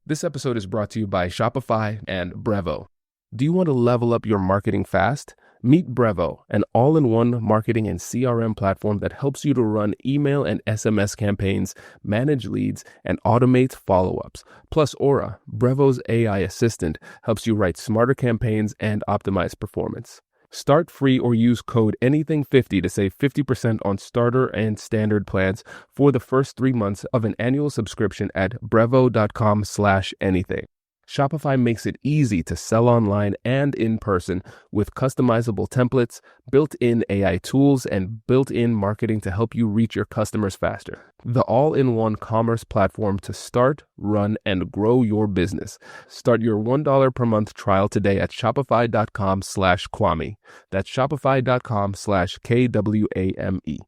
This episode is brought to you by Shopify and Brevo. Do you want to level up your marketing fast? Meet Brevo, an all-in-one marketing and CRM platform that helps you to run email and SMS campaigns, manage leads, and automate follow-ups. Plus Aura, Brevo's AI assistant, helps you write smarter campaigns and optimize performance. Start free or use code ANYTHING50 to save 50% on starter and standard plans for the first 3 months of an annual subscription at brevo.com/anything. Shopify makes it easy to sell online and in person with customizable templates, built-in AI tools, and built-in marketing to help you reach your customers faster. The all-in-one commerce platform to start, run, and grow your business. Start your $1 per month trial today at shopify.com/Kwame. That's shopify.com/KWAME.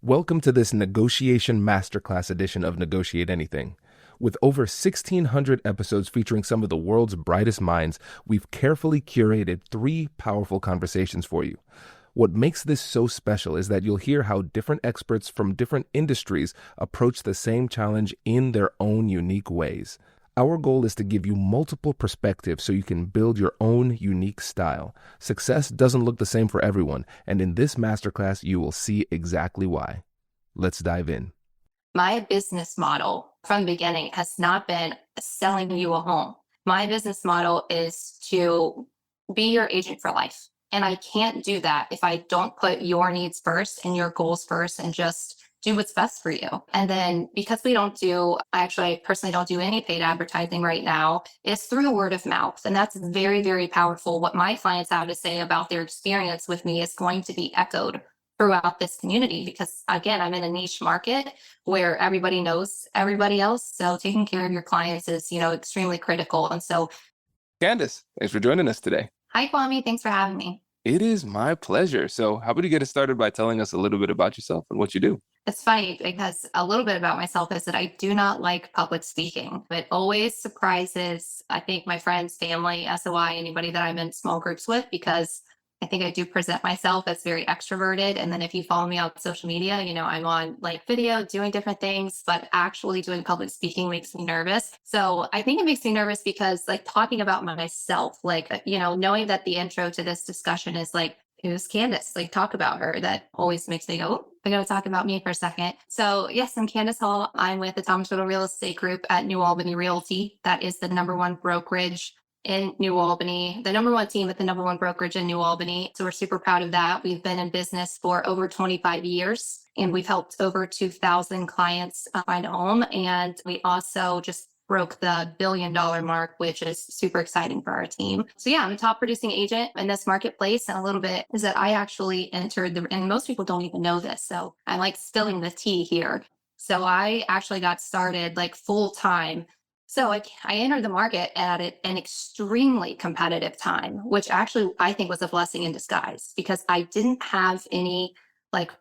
Welcome to this Negotiation Masterclass edition of Negotiate Anything. With over 1,600 episodes featuring some of the world's brightest minds, we've carefully curated 3 powerful conversations for you. What makes this so special is that you'll hear how different experts from different industries approach the same challenge in their own unique ways. Our goal is to give you multiple perspectives so you can build your own unique style. Success doesn't look the same for everyone, and in this masterclass, you will see exactly why. Let's dive in. My business model from the beginning has not been selling you a home. My business model is to be your agent for life. And I can't do that if I don't put your needs first and your goals first and just do what's best for you. And then because I personally don't do any paid advertising right now, it's through word of mouth. And that's very, very powerful. What my clients have to say about their experience with me is going to be echoed throughout this community because, again, I'm in a niche market where everybody knows everybody else. So taking care of your clients is, extremely critical. And so, Candace, thanks for joining us today. hi, Kwame. Thanks for having me. It is my pleasure. So how about you get us started by telling us a little bit about yourself and what you do? It's funny because a little bit about myself is that I do not like public speaking. It always surprises, I think, my friends, family, SOI, anybody that I'm in small groups with, because I think I do present myself as very extroverted. And then if you follow me on social media, I'm on video doing different things, but actually doing public speaking makes me nervous. So I think it makes me nervous because talking about myself, knowing that the intro to this discussion is who's Candace? Talk about her. That always makes me go, oh, I got to talk about me for a second. So yes, I'm Candace Hall. I'm with the Thomas Riddle Real Estate Group at New Albany Realty. That is the #1 brokerage in New Albany, the #1 team at the #1 brokerage in New Albany. So we're super proud of that. We've been in business for over 25 years and we've helped over 2,000 clients find a home. And we also just broke the $1 billion mark, which is super exciting for our team. So yeah, I'm a top producing agent in this marketplace. And a little bit is that I actually entered and most people don't even know this. So I'm spilling the tea here. So I actually got started full time. So I entered the market at an extremely competitive time, which actually I think was a blessing in disguise because I didn't have any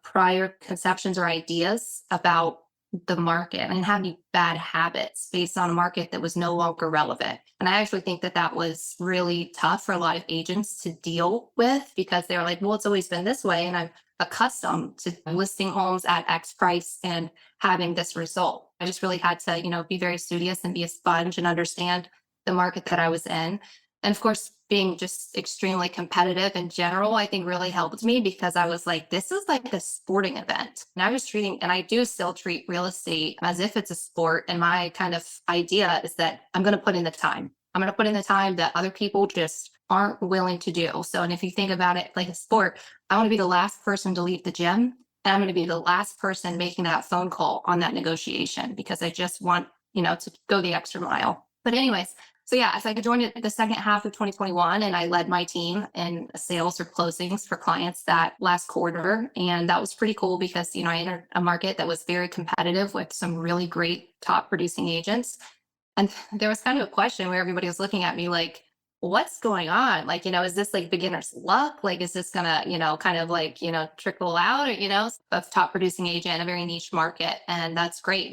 prior conceptions or ideas about the market. I didn't have any bad habits based on a market that was no longer relevant. And I actually think that was really tough for a lot of agents to deal with because they're well, it's always been this way. And I'm accustomed to listing homes at X price and having this result. I just really had to, be very studious and be a sponge and understand the market that I was in. And of course, being just extremely competitive in general, I think really helped me because I was this is a sporting event. And I do still treat real estate as if it's a sport. And my kind of idea is that I'm going to put in the time. I'm going to put in the time that other people just aren't willing to do. So, and if you think about it like a sport, I want to be the last person to leave the gym. And I'm going to be the last person making that phone call on that negotiation because I just want, to go the extra mile. But anyways, so yeah, as I joined the second half of 2021 and I led my team in sales or closings for clients that last quarter. And that was pretty cool because, I entered a market that was very competitive with some really great top producing agents. And there was kind of a question where everybody was looking at me what's going on? Is this beginner's luck? Is this gonna, trickle out, of top producing agent in a very niche market? And that's great.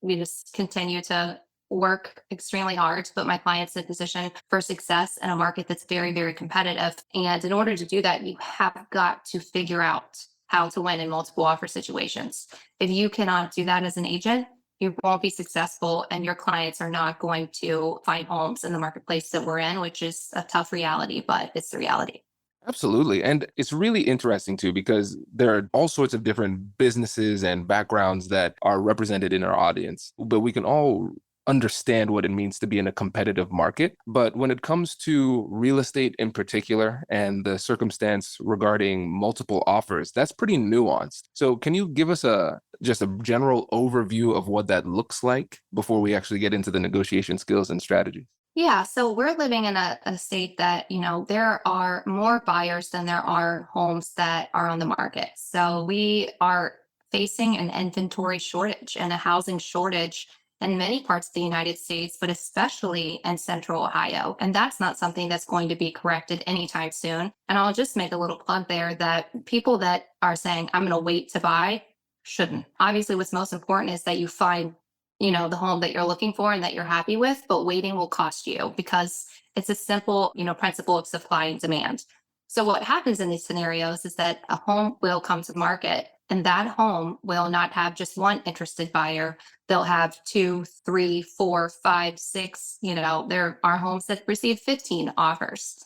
We just continue to work extremely hard to put my clients in a position for success in a market that's very, very competitive. And in order to do that, you have got to figure out how to win in multiple offer situations. If you cannot do that as an agent, you won't be successful and your clients are not going to find homes in the marketplace that we're in, which is a tough reality, but it's the reality. Absolutely. And it's really interesting too, because there are all sorts of different businesses and backgrounds that are represented in our audience, but we can all understand what it means to be in a competitive market. But when it comes to real estate in particular and the circumstance regarding multiple offers, that's pretty nuanced. So can you give us a just a general overview of what that looks like before we actually get into the negotiation skills and strategies? Yeah, so we're living in a state that, there are more buyers than there are homes that are on the market. So we are facing an inventory shortage and a housing shortage in many parts of the United States, but especially in central Ohio. And that's not something that's going to be corrected anytime soon. And I'll just make a little plug there that people that are saying, I'm going to wait to buy, shouldn't. Obviously, what's most important is that you find the home that you're looking for and that you're happy with, but waiting will cost you because it's a simple, principle of supply and demand. So what happens in these scenarios is that a home will come to market and that home will not have just one interested buyer. They'll have two, three, four, five, six, there are homes that receive 15 offers.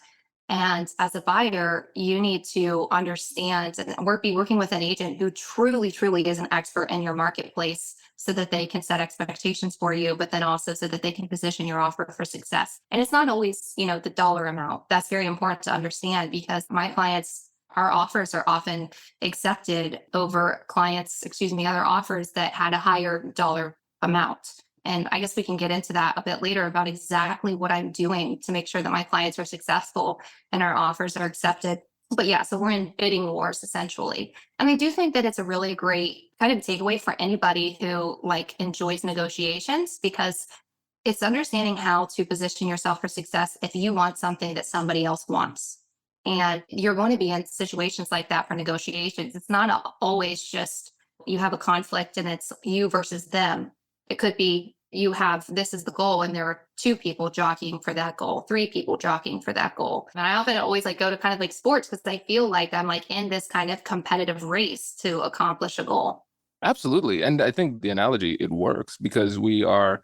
And as a buyer, you need to understand and be working with an agent who truly, truly is an expert in your marketplace so that they can set expectations for you, but then also so that they can position your offer for success. And it's not always, the dollar amount. That's very important to understand because my clients, our offers are often accepted over other offers that had a higher dollar amount. And I guess we can get into that a bit later about exactly what I'm doing to make sure that my clients are successful and our offers are accepted. But yeah, so we're in bidding wars essentially. And I do think that it's a really great kind of takeaway for anybody who enjoys negotiations because it's understanding how to position yourself for success if you want something that somebody else wants. And you're going to be in situations like that for negotiations. It's not always just you have a conflict and it's you versus them. It could be you have this is the goal and there are two people jockeying for that goal, three people jockeying for that goal. And I often always go to kind of like sports because I feel like I'm in this kind of competitive race to accomplish a goal. Absolutely. And I think the analogy, it works because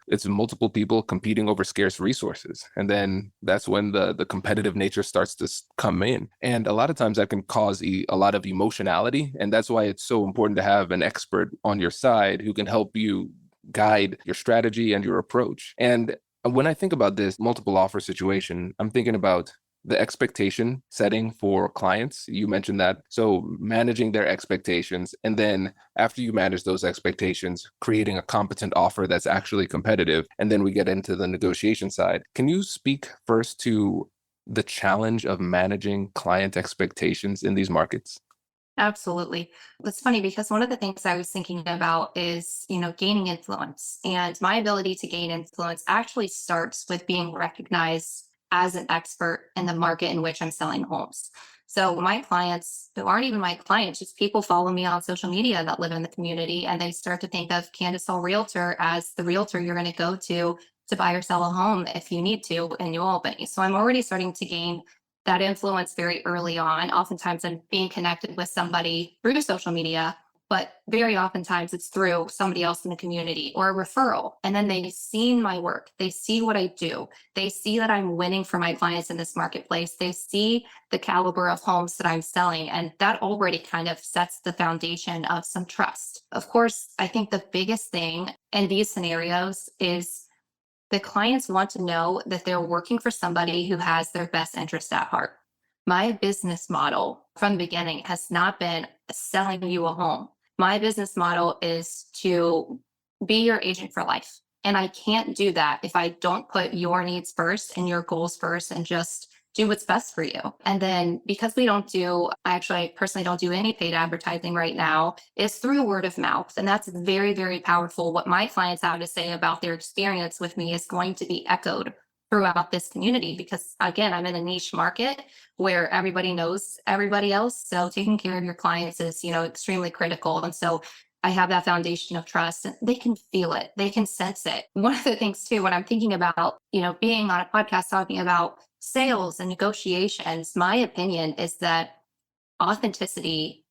it's multiple people competing over scarce resources. And then that's when the competitive nature starts to come in. And a lot of times that can cause a lot of emotionality. And that's why it's so important to have an expert on your side who can help you guide your strategy and your approach. And when I think about this multiple offer situation, I'm thinking about the expectation setting for clients. You mentioned that. So managing their expectations. And then after you manage those expectations, creating a competent offer that's actually competitive. And then we get into the negotiation side. Can you speak first to the challenge of managing client expectations in these markets? Absolutely. It's funny because one of the things I was thinking about is, gaining influence. And my ability to gain influence actually starts with being recognized as an expert in the market in which I'm selling homes. So my clients who aren't even my clients, just people follow me on social media that live in the community and they start to think of Candace Hall Realtor as the realtor you're going to go to buy or sell a home if you need to in New Albany. So I'm already starting to gain that influence very early on. Oftentimes I'm being connected with somebody through social media, but very oftentimes it's through somebody else in the community or a referral. And then they've seen my work. They see what I do. They see that I'm winning for my clients in this marketplace. They see the caliber of homes that I'm selling. And that already kind of sets the foundation of some trust. Of course, I think the biggest thing in these scenarios is the clients want to know that they're working for somebody who has their best interest at heart. My business model from the beginning has not been selling you a home. My business model is to be your agent for life. And I can't do that if I don't put your needs first and your goals first and just do what's best for you. And then because I personally don't do any paid advertising right now, is through word of mouth. And that's very, very powerful. What my clients have to say about their experience with me is going to be echoed throughout this community because again, I'm in a niche market where everybody knows everybody else. So taking care of your clients is, extremely critical. And so I have that foundation of trust and they can feel it. They can sense it. One of the things too, when I'm thinking about, being on a podcast talking about sales and negotiations, my opinion is that authenticity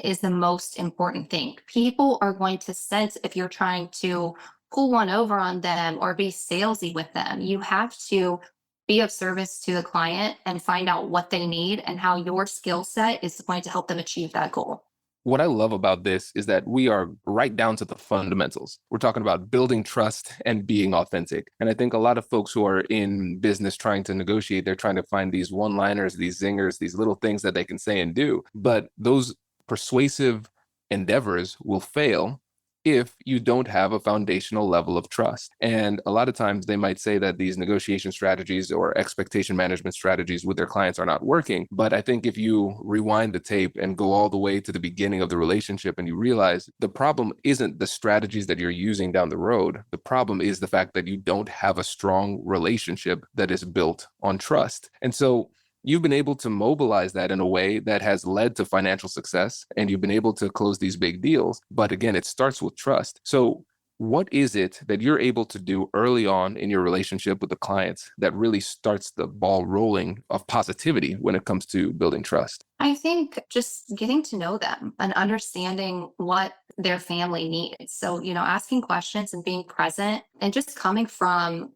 is the most important thing. People are going to sense if you're trying to pull one over on them or be salesy with them. You have to be of service to the client and find out what they need and how your skill set is going to help them achieve that goal. What I love about this is that we are right down to the fundamentals. We're talking about building trust and being authentic. And I think a lot of folks who are in business trying to negotiate, they're trying to find these one-liners, these zingers, these little things that they can say and do. But those persuasive endeavors will fail if you don't have a foundational level of trust. And a lot of times they might say that these negotiation strategies or expectation management strategies with their clients are not working. But I think if you rewind the tape and go all the way to the beginning of the relationship and you realize the problem isn't the strategies that you're using down the road, the problem is the fact that you don't have a strong relationship that is built on trust. And so you've been able to mobilize that in a way that has led to financial success, and you've been able to close these big deals. But again, it starts with trust. So what is it that you're able to do early on in your relationship with the clients that really starts the ball rolling of positivity when it comes to building trust? I think just getting to know them and understanding what their family needs. So, asking questions and being present and just coming from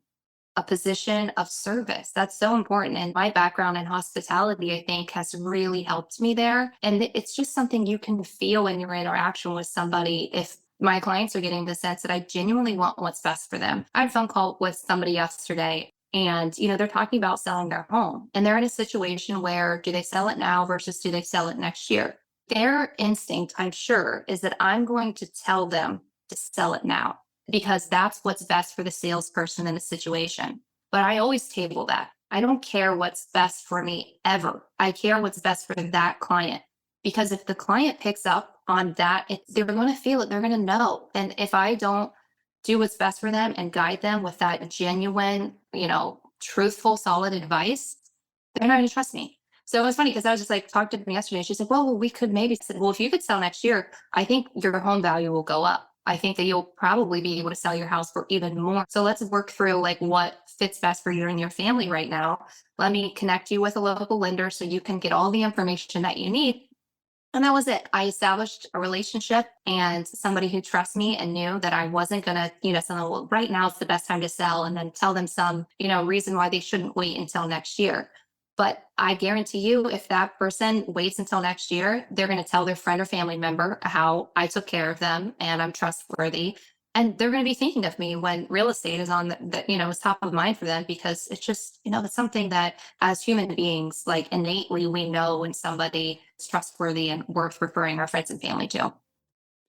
a position of service. That's so important. And my background in hospitality, I think, has really helped me there. And it's just something you can feel in your interaction with somebody. If my clients are getting the sense that I genuinely want what's best for them. I had a phone call with somebody yesterday. And, they're talking about selling their home and they're in a situation where do they sell it now versus do they sell it next year? Their instinct, I'm sure, is that I'm going to tell them to sell it now because that's what's best for the salesperson in the situation. But I always table that. I don't care what's best for me ever. I care what's best for that client. Because if the client picks up on that, they're going to feel it. They're going to know. And if I don't do what's best for them and guide them with that genuine, truthful, solid advice, they're not going to trust me. So it was funny because I was just like, talked to them yesterday. She said, well, we could maybe, I said, well, if you could sell next year, I think your home value will go up. I think that you'll probably be able to sell your house for even more. So let's work through like what fits best for you and your family right now. Let me connect you with a local lender so you can get all the information that you need. And that was it. I established a relationship and somebody who trusts me and knew that I wasn't going to, say, well, right now it's the best time to sell and then tell them some, reason why they shouldn't wait until next year. But I guarantee you, if that person waits until next year, they're going to tell their friend or family member how I took care of them and I'm trustworthy. And they're going to be thinking of me when real estate is on is top of mind for them because it's just, it's something that as human beings, like innately, we know when somebody is trustworthy and worth referring our friends and family to.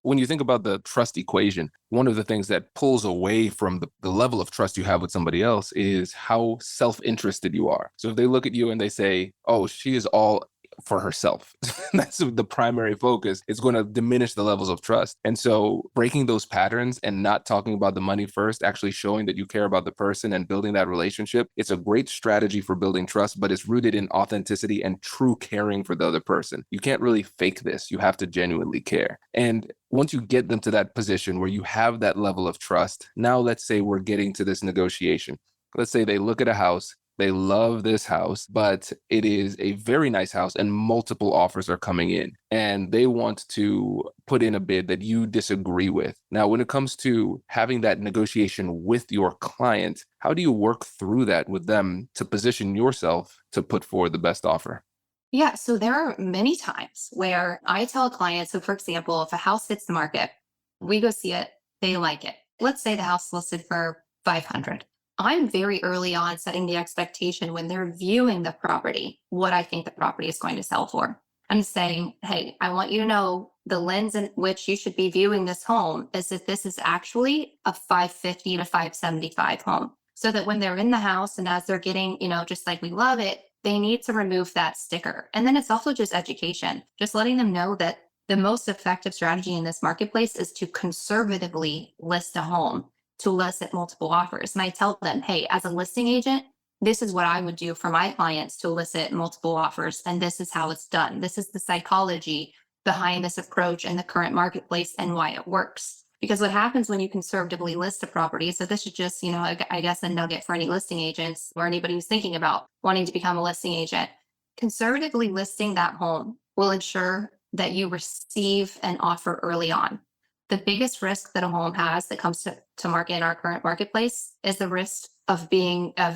When you think about the trust equation, one of the things that pulls away from the level of trust you have with somebody else is how self-interested you are. So if they look at you and they say, oh, she is all for herself, that's the primary focus, it's going to diminish the levels of trust. And so breaking those patterns and not talking about the money first, actually showing that you care about the person and building that relationship, it's a great strategy for building trust, but it's rooted in authenticity and true caring for the other person. You can't really fake this. You have to genuinely care. And once you get them to that position where you have that level of trust, now let's say we're getting to this negotiation. Let's say they look at a house, they love this house, but it is a very nice house and multiple offers are coming in and they want to put in a bid that you disagree with. Now, when it comes to having that negotiation with your client, how do you work through that with them to position yourself to put forward the best offer? Yeah. So there are many times where I tell a client, so for example, if a house hits the market, we go see it, they like it. Let's say the house is listed for 500. I'm very early on setting the expectation when they're viewing the property, what I think the property is going to sell for. I'm saying, hey, I want you to know the lens in which you should be viewing this home is that this is actually a 550 to 575 home. So that when they're in the house and as they're getting, just like we love it, they need to remove that sticker. And then it's also just education, just letting them know that the most effective strategy in this marketplace is to conservatively list a home, to elicit multiple offers. And I tell them, hey, as a listing agent, this is what I would do for my clients to elicit multiple offers. And this is how it's done. This is the psychology behind this approach in the current marketplace and why it works. Because what happens when you conservatively list a property, so this is just, I guess a nugget for any listing agents or anybody who's thinking about wanting to become a listing agent. Conservatively listing that home will ensure that you receive an offer early on. The biggest risk that a home has that comes to market in our current marketplace is the risk of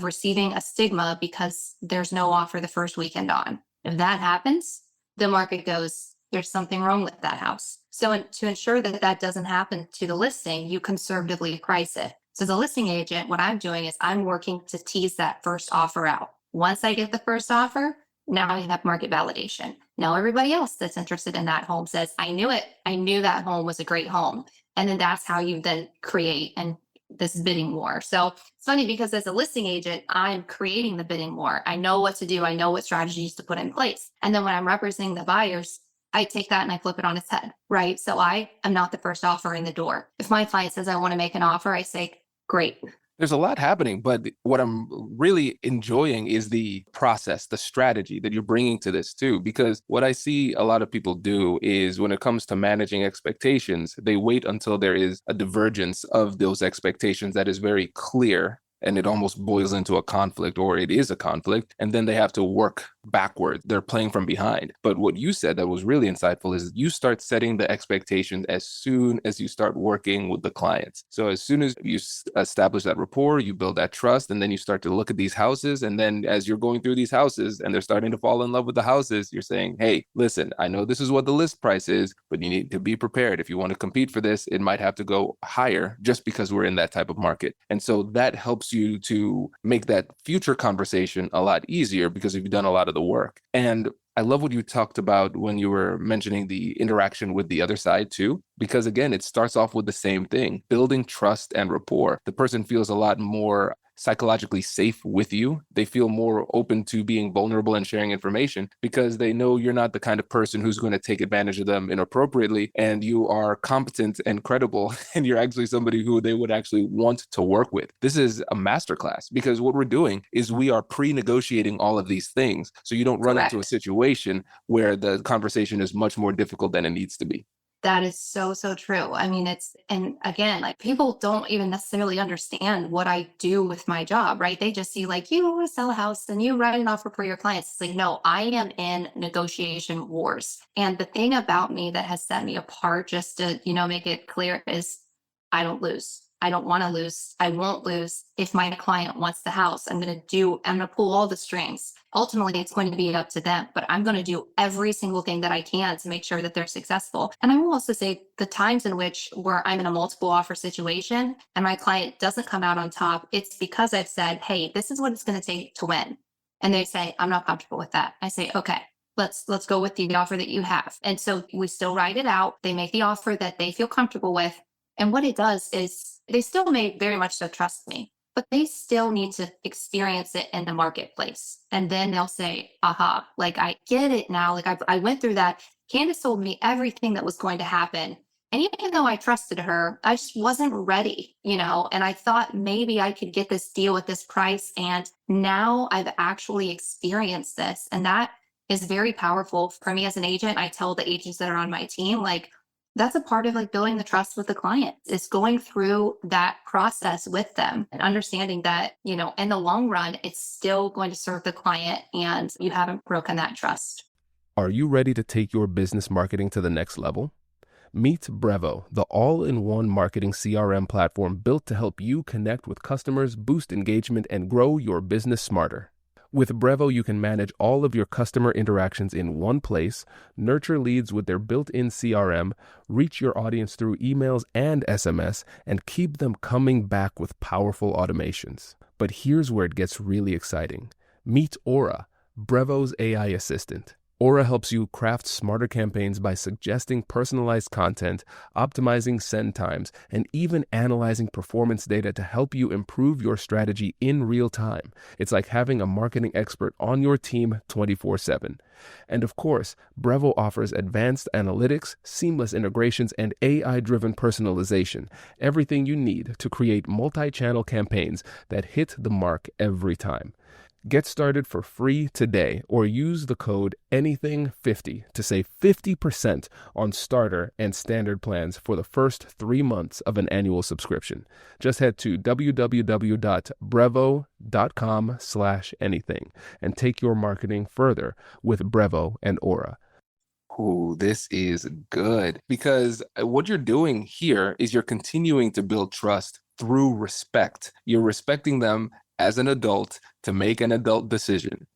receiving a stigma because there's no offer the first weekend on. If that happens, the market goes, there's something wrong with that house. So to ensure that that doesn't happen to the listing, you conservatively price it. So as a listing agent, what I'm doing is I'm working to tease that first offer out. Once I get the first offer, now I have market validation. Now everybody else that's interested in that home says, I knew it. I knew that home was a great home. And then that's how you then create and this bidding war. So it's funny because as a listing agent, I'm creating the bidding war. I know what to do. I know what strategies to put in place. And then when I'm representing the buyers, I take that and I flip it on its head, right? So I am not the first offer in the door. If my client says I want to make an offer, I say, great. There's a lot happening, but what I'm really enjoying is the process, the strategy that you're bringing to this too. Because what I see a lot of people do is when it comes to managing expectations, they wait until there is a divergence of those expectations that is very clear. And it almost boils into a conflict, or it is a conflict, and then they have to work backward. They're playing from behind. But what you said that was really insightful is you start setting the expectations as soon as you start working with the clients. So as soon as you establish that rapport, you build that trust, and then you start to look at these houses. And then as you're going through these houses and they're starting to fall in love with the houses, you're saying, hey, listen, I know this is what the list price is, but you need to be prepared. If you want to compete for this, it might have to go higher just because we're in that type of market. And so that helps you to make that future conversation a lot easier because you've done a lot of the work. And I love what you talked about when you were mentioning the interaction with the other side too, because again, it starts off with the same thing, building trust and rapport. The person feels a lot more psychologically safe with you. They feel more open to being vulnerable and sharing information because they know you're not the kind of person who's going to take advantage of them inappropriately, and you are competent and credible, and you're actually somebody who they would actually want to work with. This is a masterclass because what we're doing is we are pre-negotiating all of these things so you don't run into a situation where the conversation is much more difficult than it needs to be. That is so, so true. I mean, and again, like people don't even necessarily understand what I do with my job, right? They just see like you sell a house and you write an offer for your clients. It's like, no, I am in negotiation wars. And the thing about me that has set me apart, just to, make it clear, is I don't lose. I don't want to lose. I won't lose. If my client wants the house, I'm going to pull all the strings. Ultimately, it's going to be up to them, but I'm going to do every single thing that I can to make sure that they're successful. And I will also say the times in which where I'm in a multiple offer situation and my client doesn't come out on top, it's because I've said, hey, this is what it's going to take to win. And they say, I'm not comfortable with that. I say, okay, let's go with the offer that you have. And so we still write it out. They make the offer that they feel comfortable with. And what it does is they still may very much so trust me, but they still need to experience it in the marketplace. And then they'll say, aha, like I get it now. Like I went through that. Candace told me everything that was going to happen. And even though I trusted her, I just wasn't ready, and I thought maybe I could get this deal at this price. And now I've actually experienced this. And that is very powerful for me as an agent. I tell the agents that are on my team, like, that's a part of like building the trust with the client. It's going through that process with them and understanding that, in the long run, it's still going to serve the client and you haven't broken that trust. Are you ready to take your business marketing to the next level? Meet Brevo, the all-in-one marketing CRM platform built to help you connect with customers, boost engagement, and grow your business smarter. With Brevo, you can manage all of your customer interactions in one place, nurture leads with their built-in CRM, reach your audience through emails and SMS, and keep them coming back with powerful automations. But here's where it gets really exciting. Meet Aura, Brevo's AI assistant. Aura helps you craft smarter campaigns by suggesting personalized content, optimizing send times, and even analyzing performance data to help you improve your strategy in real time. It's like having a marketing expert on your team 24/7. And of course, Brevo offers advanced analytics, seamless integrations, and AI-driven personalization, everything you need to create multi-channel campaigns that hit the mark every time. Get started for free today or use the code ANYTHING50 to save 50% on starter and standard plans for the first 3 months of an annual subscription. Just head to www.brevo.com/anything and take your marketing further with Brevo and Aura. Ooh, this is good because what you're doing here is you're continuing to build trust through respect. You're respecting them as an adult to make an adult decision.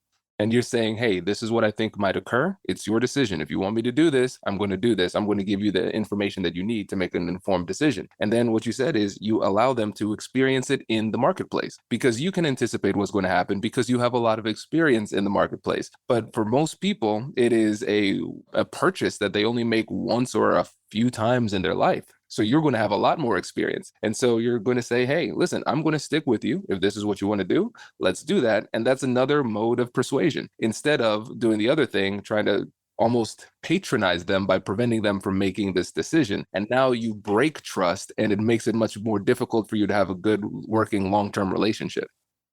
And you're saying, hey, this is what I think might occur. It's your decision. If you want me to do this, I'm going to do this. I'm going to give you the information that you need to make an informed decision. And then what you said is you allow them to experience it in the marketplace because you can anticipate what's going to happen because you have a lot of experience in the marketplace. But for most people, it is a purchase that they only make once or a few times in their life. So you're going to have a lot more experience. And so you're going to say, hey, listen, I'm going to stick with you. If this is what you want to do, let's do that. And that's another mode of persuasion instead of doing the other thing, trying to almost patronize them by preventing them from making this decision. And now you break trust and it makes it much more difficult for you to have a good working long-term relationship.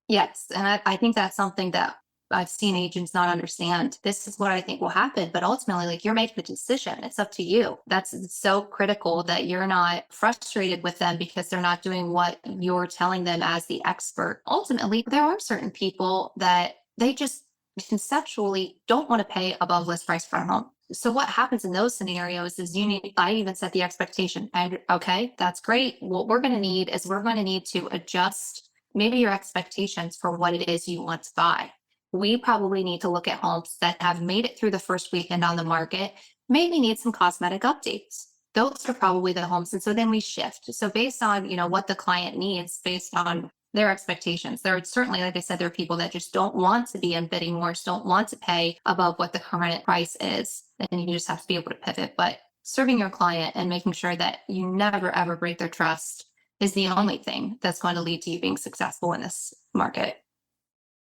Yes. And I think that's something that I've seen agents not understand. This is what I think will happen. But ultimately, like, you're making the decision. It's up to you. That's so critical that you're not frustrated with them because they're not doing what you're telling them as the expert. Ultimately, there are certain people that they just conceptually don't want to pay above list price for a home. So what happens in those scenarios is I even set the expectation. And okay, that's great. What we're going to need is we're going to need to adjust maybe your expectations for what it is you want to buy. We probably need to look at homes that have made it through the first weekend on the market, maybe need some cosmetic updates. Those are probably the homes. And so then we shift. So based on, what the client needs, based on their expectations. There are certainly, like I said, there are people that just don't want to be in bidding wars, don't want to pay above what the current price is. And you just have to be able to pivot. But serving your client and making sure that you never, ever break their trust is the only thing that's going to lead to you being successful in this market.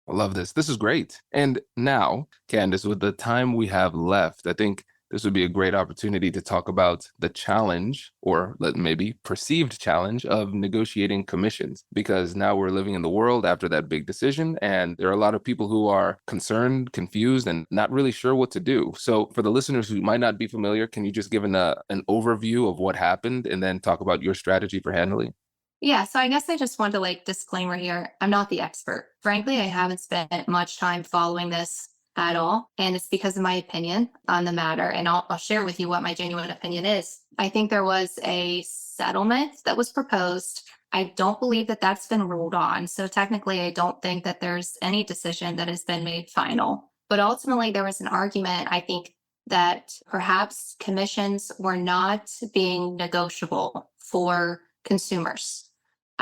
I love this. This is great. And now, Candace, with the time we have left, I think this would be a great opportunity to talk about the challenge or maybe perceived challenge of negotiating commissions, because now we're living in the world after that big decision. And there are a lot of people who are concerned, confused, and not really sure what to do. So for the listeners who might not be familiar, can you just give an overview of what happened and then talk about your strategy for handling? Yeah, so I guess I just want to disclaimer here. I'm not the expert. Frankly, I haven't spent much time following this at all. And it's because of my opinion on the matter. And I'll share with you what my genuine opinion is. I think there was a settlement that was proposed. I don't believe that that's been ruled on. So technically, I don't think that there's any decision that has been made final. But ultimately, there was an argument, I think, that perhaps commissions were not being negotiable for consumers.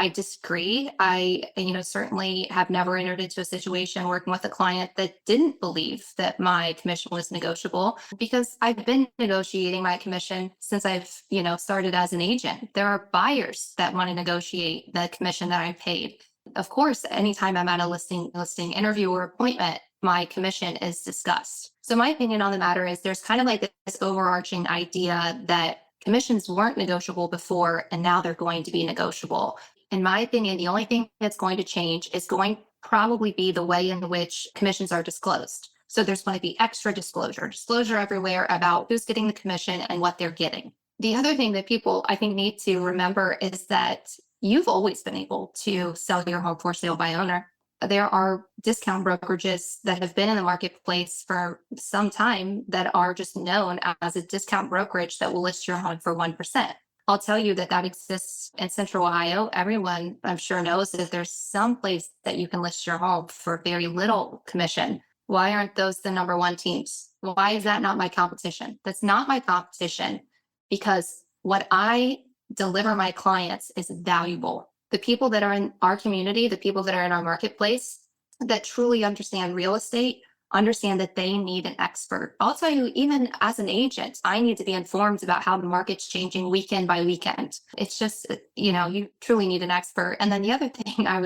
I disagree. I, certainly have never entered into a situation working with a client that didn't believe that my commission was negotiable because I've been negotiating my commission since I've, started as an agent. There are buyers that want to negotiate the commission that I paid. Of course, anytime I'm at a listing interview or appointment, my commission is discussed. So my opinion on the matter is there's kind of like this overarching idea that commissions weren't negotiable before and now they're going to be negotiable. In my opinion, the only thing that's going to change is going to probably be the way in which commissions are disclosed. So there's going to be extra disclosure everywhere about who's getting the commission and what they're getting. The other thing that people, I think, need to remember is that you've always been able to sell your home for sale by owner. There are discount brokerages that have been in the marketplace for some time that are just known as a discount brokerage that will list your home for 1%. I'll tell you that exists in Central Ohio. Everyone, I'm sure, knows that there's some place that you can list your home for very little commission. Why aren't those the number one teams? Why is that not my competition? That's not my competition because what I deliver my clients is valuable. The people that are in our community, the people that are in our marketplace that truly understand real estate, understand that they need an expert. I'll tell you, even as an agent, I need to be informed about how the market's changing weekend by weekend. It's just, you truly need an expert. And then the other thing I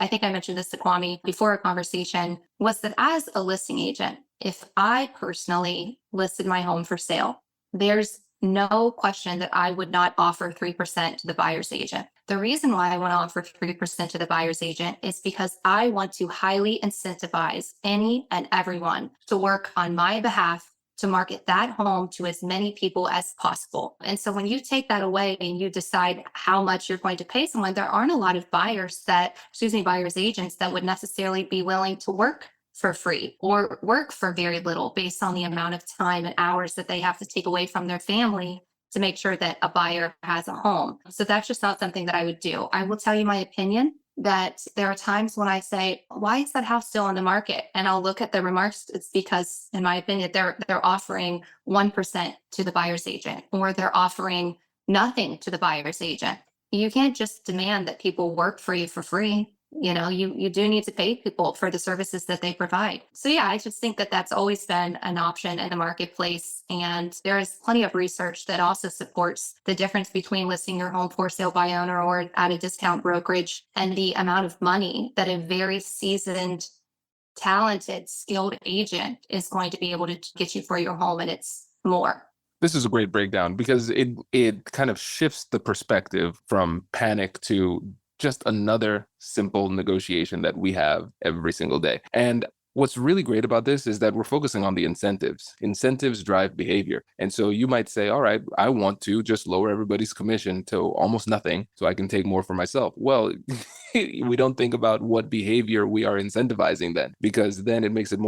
think I mentioned this to Kwame before our conversation, was that as a listing agent, if I personally listed my home for sale, there's no question that I would not offer 3% to the buyer's agent. The reason why I want to offer 3% to the buyer's agent is because I want to highly incentivize any and everyone to work on my behalf to market that home to as many people as possible. And so when you take that away and you decide how much you're going to pay someone, there aren't a lot of buyer's agents that would necessarily be willing to work for free or work for very little based on the amount of time and hours that they have to take away from their family to make sure that a buyer has a home. So that's just not something that I would do. I will tell you my opinion that there are times when I say, why is that house still on the market? And I'll look at the remarks. It's because, in my opinion, they're offering 1% to the buyer's agent, or they're offering nothing to the buyer's agent. You can't just demand that people work for you for free. You do need to pay people for the services that they provide. So yeah, I just think that that's always been an option in the marketplace. And there is plenty of research that also supports the difference between listing your home for sale by owner or at a discount brokerage and the amount of money that a very seasoned, talented, skilled agent is going to be able to get you for your home. And it's more. This is a great breakdown because it kind of shifts the perspective from panic to just another simple negotiation that we have every single day. And what's really great about this is that we're focusing on the incentives. Incentives drive behavior. And so you might say, all right, I want to just lower everybody's commission to almost nothing so I can take more for myself. Well, we don't think about what behavior we are incentivizing then, because then it makes it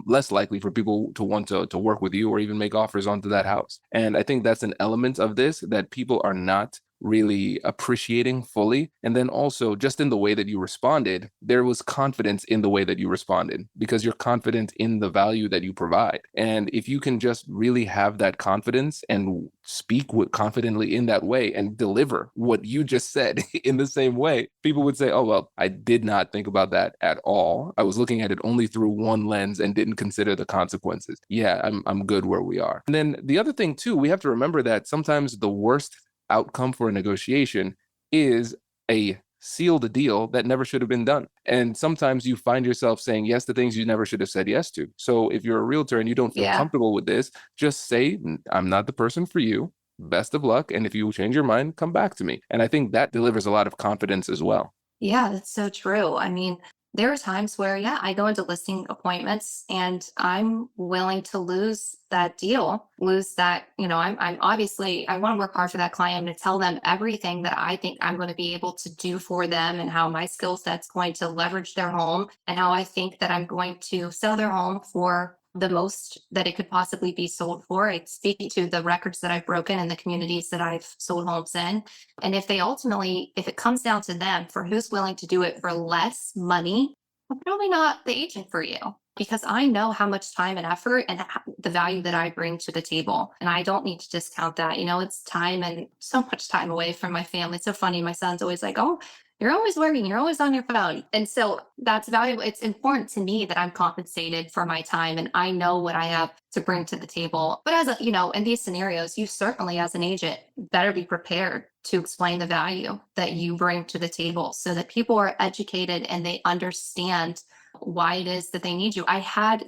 less likely for people to want to work with you or even make offers onto that house. And I think that's an element of this that people are not really appreciating fully. And then also just in the way that you responded, there was confidence in the way that you responded because you're confident in the value that you provide. And if you can just really have that confidence and speak confidently in that way and deliver what you just said in the same way, people would say, oh, well, I did not think about that at all. I was looking at it only through one lens and didn't consider the consequences. Yeah, I'm good where we are. And then the other thing too, we have to remember that sometimes the worst outcome for a negotiation is a sealed deal that never should have been done. And sometimes you find yourself saying yes to things you never should have said yes to. So if you're a realtor and you don't feel comfortable with this, just say, I'm not the person for you. Best of luck. And if you change your mind, come back to me. And I think that delivers a lot of confidence as well. Yeah, that's so true. I mean, there are times where, yeah, I go into listing appointments and I'm willing to lose that deal, lose that, I'm obviously, I want to work hard for that client and tell them everything that I think I'm going to be able to do for them and how my skill set's going to leverage their home and how I think that I'm going to sell their home for the most that it could possibly be sold for. I speak to the records that I've broken and the communities that I've sold homes in. And if it comes down to them for who's willing to do it for less money, I'm probably not the agent for you because I know how much time and effort and the value that I bring to the table. And I don't need to discount that. It's time and so much time away from my family. It's so funny. My son's always like, oh, you're always working, you're always on your phone. And so that's valuable. It's important to me that I'm compensated for my time and I know what I have to bring to the table. But in these scenarios, you certainly as an agent better be prepared to explain the value that you bring to the table so that people are educated and they understand why it is that they need you.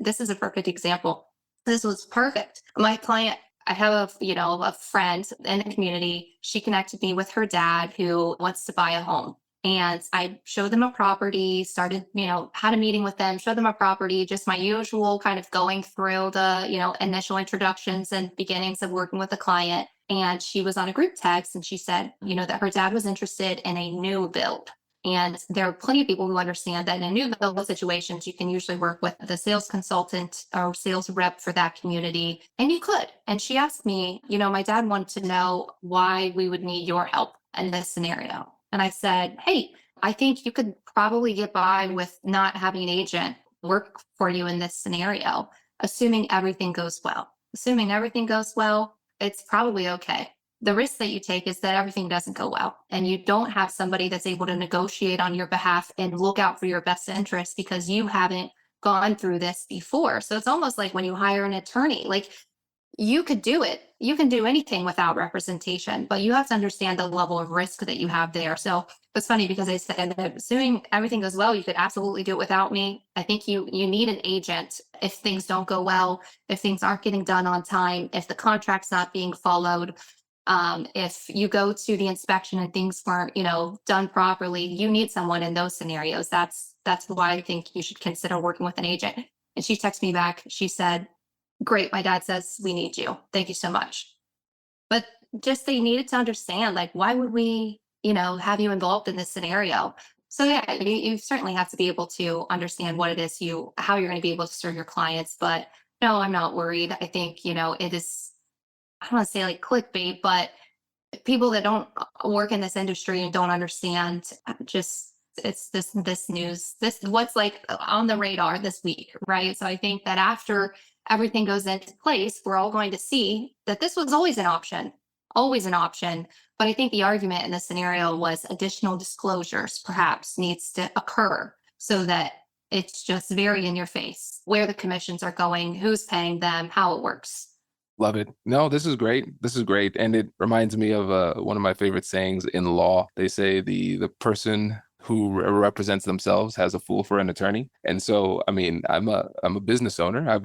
This is a perfect example. This was perfect. My client, I have a friend in the community. She connected me with her dad who wants to buy a home. And I showed them a property, started, had a meeting with them, showed them a property, just my usual kind of going through the, initial introductions and beginnings of working with a client. And she was on a group text and she said, that her dad was interested in a new build. And there are plenty of people who understand that in a new build situations, you can usually work with the sales consultant or sales rep for that community. And you could. And she asked me, my dad wanted to know why we would need your help in this scenario. And I said, hey, I think you could probably get by with not having an agent work for you in this scenario, assuming everything goes well. Assuming everything goes well, it's probably okay. The risk that you take is that everything doesn't go well and you don't have somebody that's able to negotiate on your behalf and look out for your best interests because you haven't gone through this before. So it's almost like when you hire an attorney, like you could do it. You can do anything without representation, but you have to understand the level of risk that you have there. So it's funny because I said that assuming everything goes well, you could absolutely do it without me. I think you need an agent if things don't go well, if things aren't getting done on time, if the contract's not being followed. If you go to the inspection and things weren't, done properly, you need someone in those scenarios. That's why I think you should consider working with an agent. And she texted me back. She said, great, my dad says we need you. Thank you so much. But just they needed to understand, like, why would we, have you involved in this scenario? So yeah, you certainly have to be able to understand what it is how you're going to be able to serve your clients. But no, I'm not worried. I think, it is, I don't want to say like clickbait, but people that don't work in this industry and don't understand just it's this news, this what's like on the radar this week, right? So I think that after everything goes into place, we're all going to see that this was always an option. But I think the argument in this scenario was additional disclosures perhaps needs to occur so that it's just very in your face where the commissions are going, who's paying them, how it works. Love it. No, this is great. This is great. And it reminds me of one of my favorite sayings in law. They say the person who represents themselves has a fool for an attorney. And so, I mean, I'm a business owner.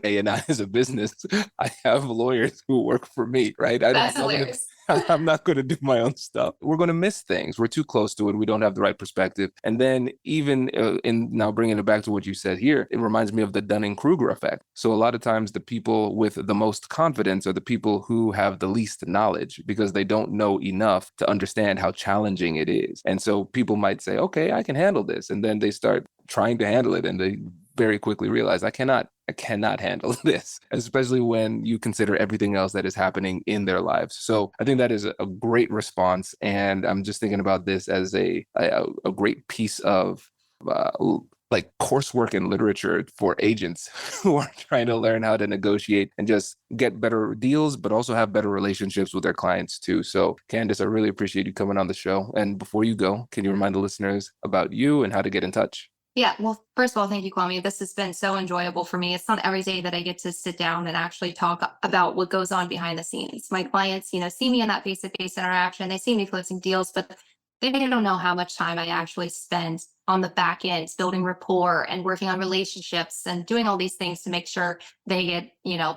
A&I is a business. I have lawyers who work for me, right? That's hilarious. I'm not going to do my own stuff. We're going to miss things. We're too close to it. We don't have the right perspective. And then even in now bringing it back to what you said here, it reminds me of the Dunning-Kruger effect. So a lot of times the people with the most confidence are the people who have the least knowledge because they don't know enough to understand how challenging it is. And so people might say, okay, I can handle this. And then they start trying to handle it and they very quickly realize I cannot handle this, especially when you consider everything else that is happening in their lives. So I think that is a great response. And I'm just thinking about this as a great piece of like coursework in literature for agents who are trying to learn how to negotiate and just get better deals, but also have better relationships with their clients too. So Candace, I really appreciate you coming on the show. And before you go, can you remind the listeners about you and how to get in touch? Yeah, well, first of all, thank you, Kwame. This has been so enjoyable for me. It's not every day that I get to sit down and actually talk about what goes on behind the scenes. My clients, see me in that face-to-face interaction. They see me closing deals, but they don't know how much time I actually spend on the back end, building rapport and working on relationships and doing all these things to make sure they get,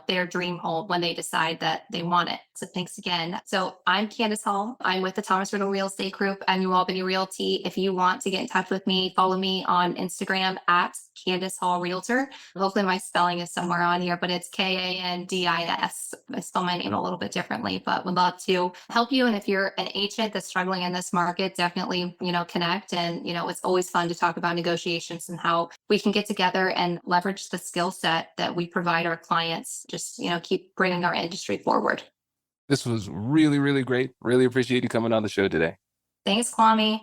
their dream home when they decide that they want it. So thanks again. So I'm Candace Hall. I'm with the Thomas Riddle Real Estate Group and New Albany Realty. If you want to get in touch with me, follow me on Instagram at Candace Hall Realtor. Hopefully my spelling is somewhere on here, but it's Kandis. I spell my name a little bit differently, but would love to help you. And if you're an agent that's struggling in this market, definitely, connect. And, it's always fun to talk about negotiations and how we can get together and leverage the skill set that we provide our clients. Just, keep bringing our industry forward. This was really, really great. Really appreciate you coming on the show today. Thanks, Kwame.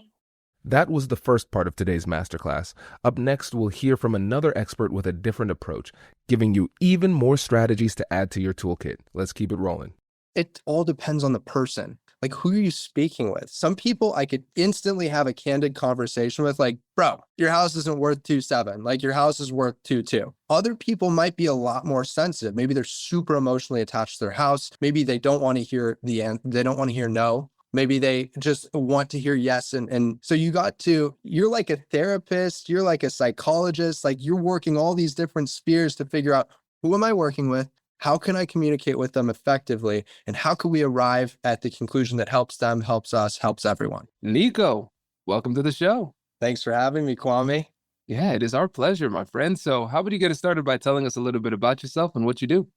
That was the first part of today's masterclass. Up next, we'll hear from another expert with a different approach, giving you even more strategies to add to your toolkit. Let's keep it rolling. It all depends on the person. Like, who are you speaking with? Some people I could instantly have a candid conversation with, like, bro, your house isn't worth 2.7. Like, your house is worth 2.2. Other people might be a lot more sensitive. Maybe they're super emotionally attached to their house. Maybe they don't want to hear they don't want to hear no. Maybe they just want to hear yes. And so you're like a therapist, you're like a psychologist, like you're working all these different spheres to figure out, who am I working with? How can I communicate with them effectively? And how can we arrive at the conclusion that helps them, helps us, helps everyone? Nico, welcome to the show. Thanks for having me, Kwame. Yeah, it is our pleasure, my friend. So how about you get us started by telling us a little bit about yourself and what you do?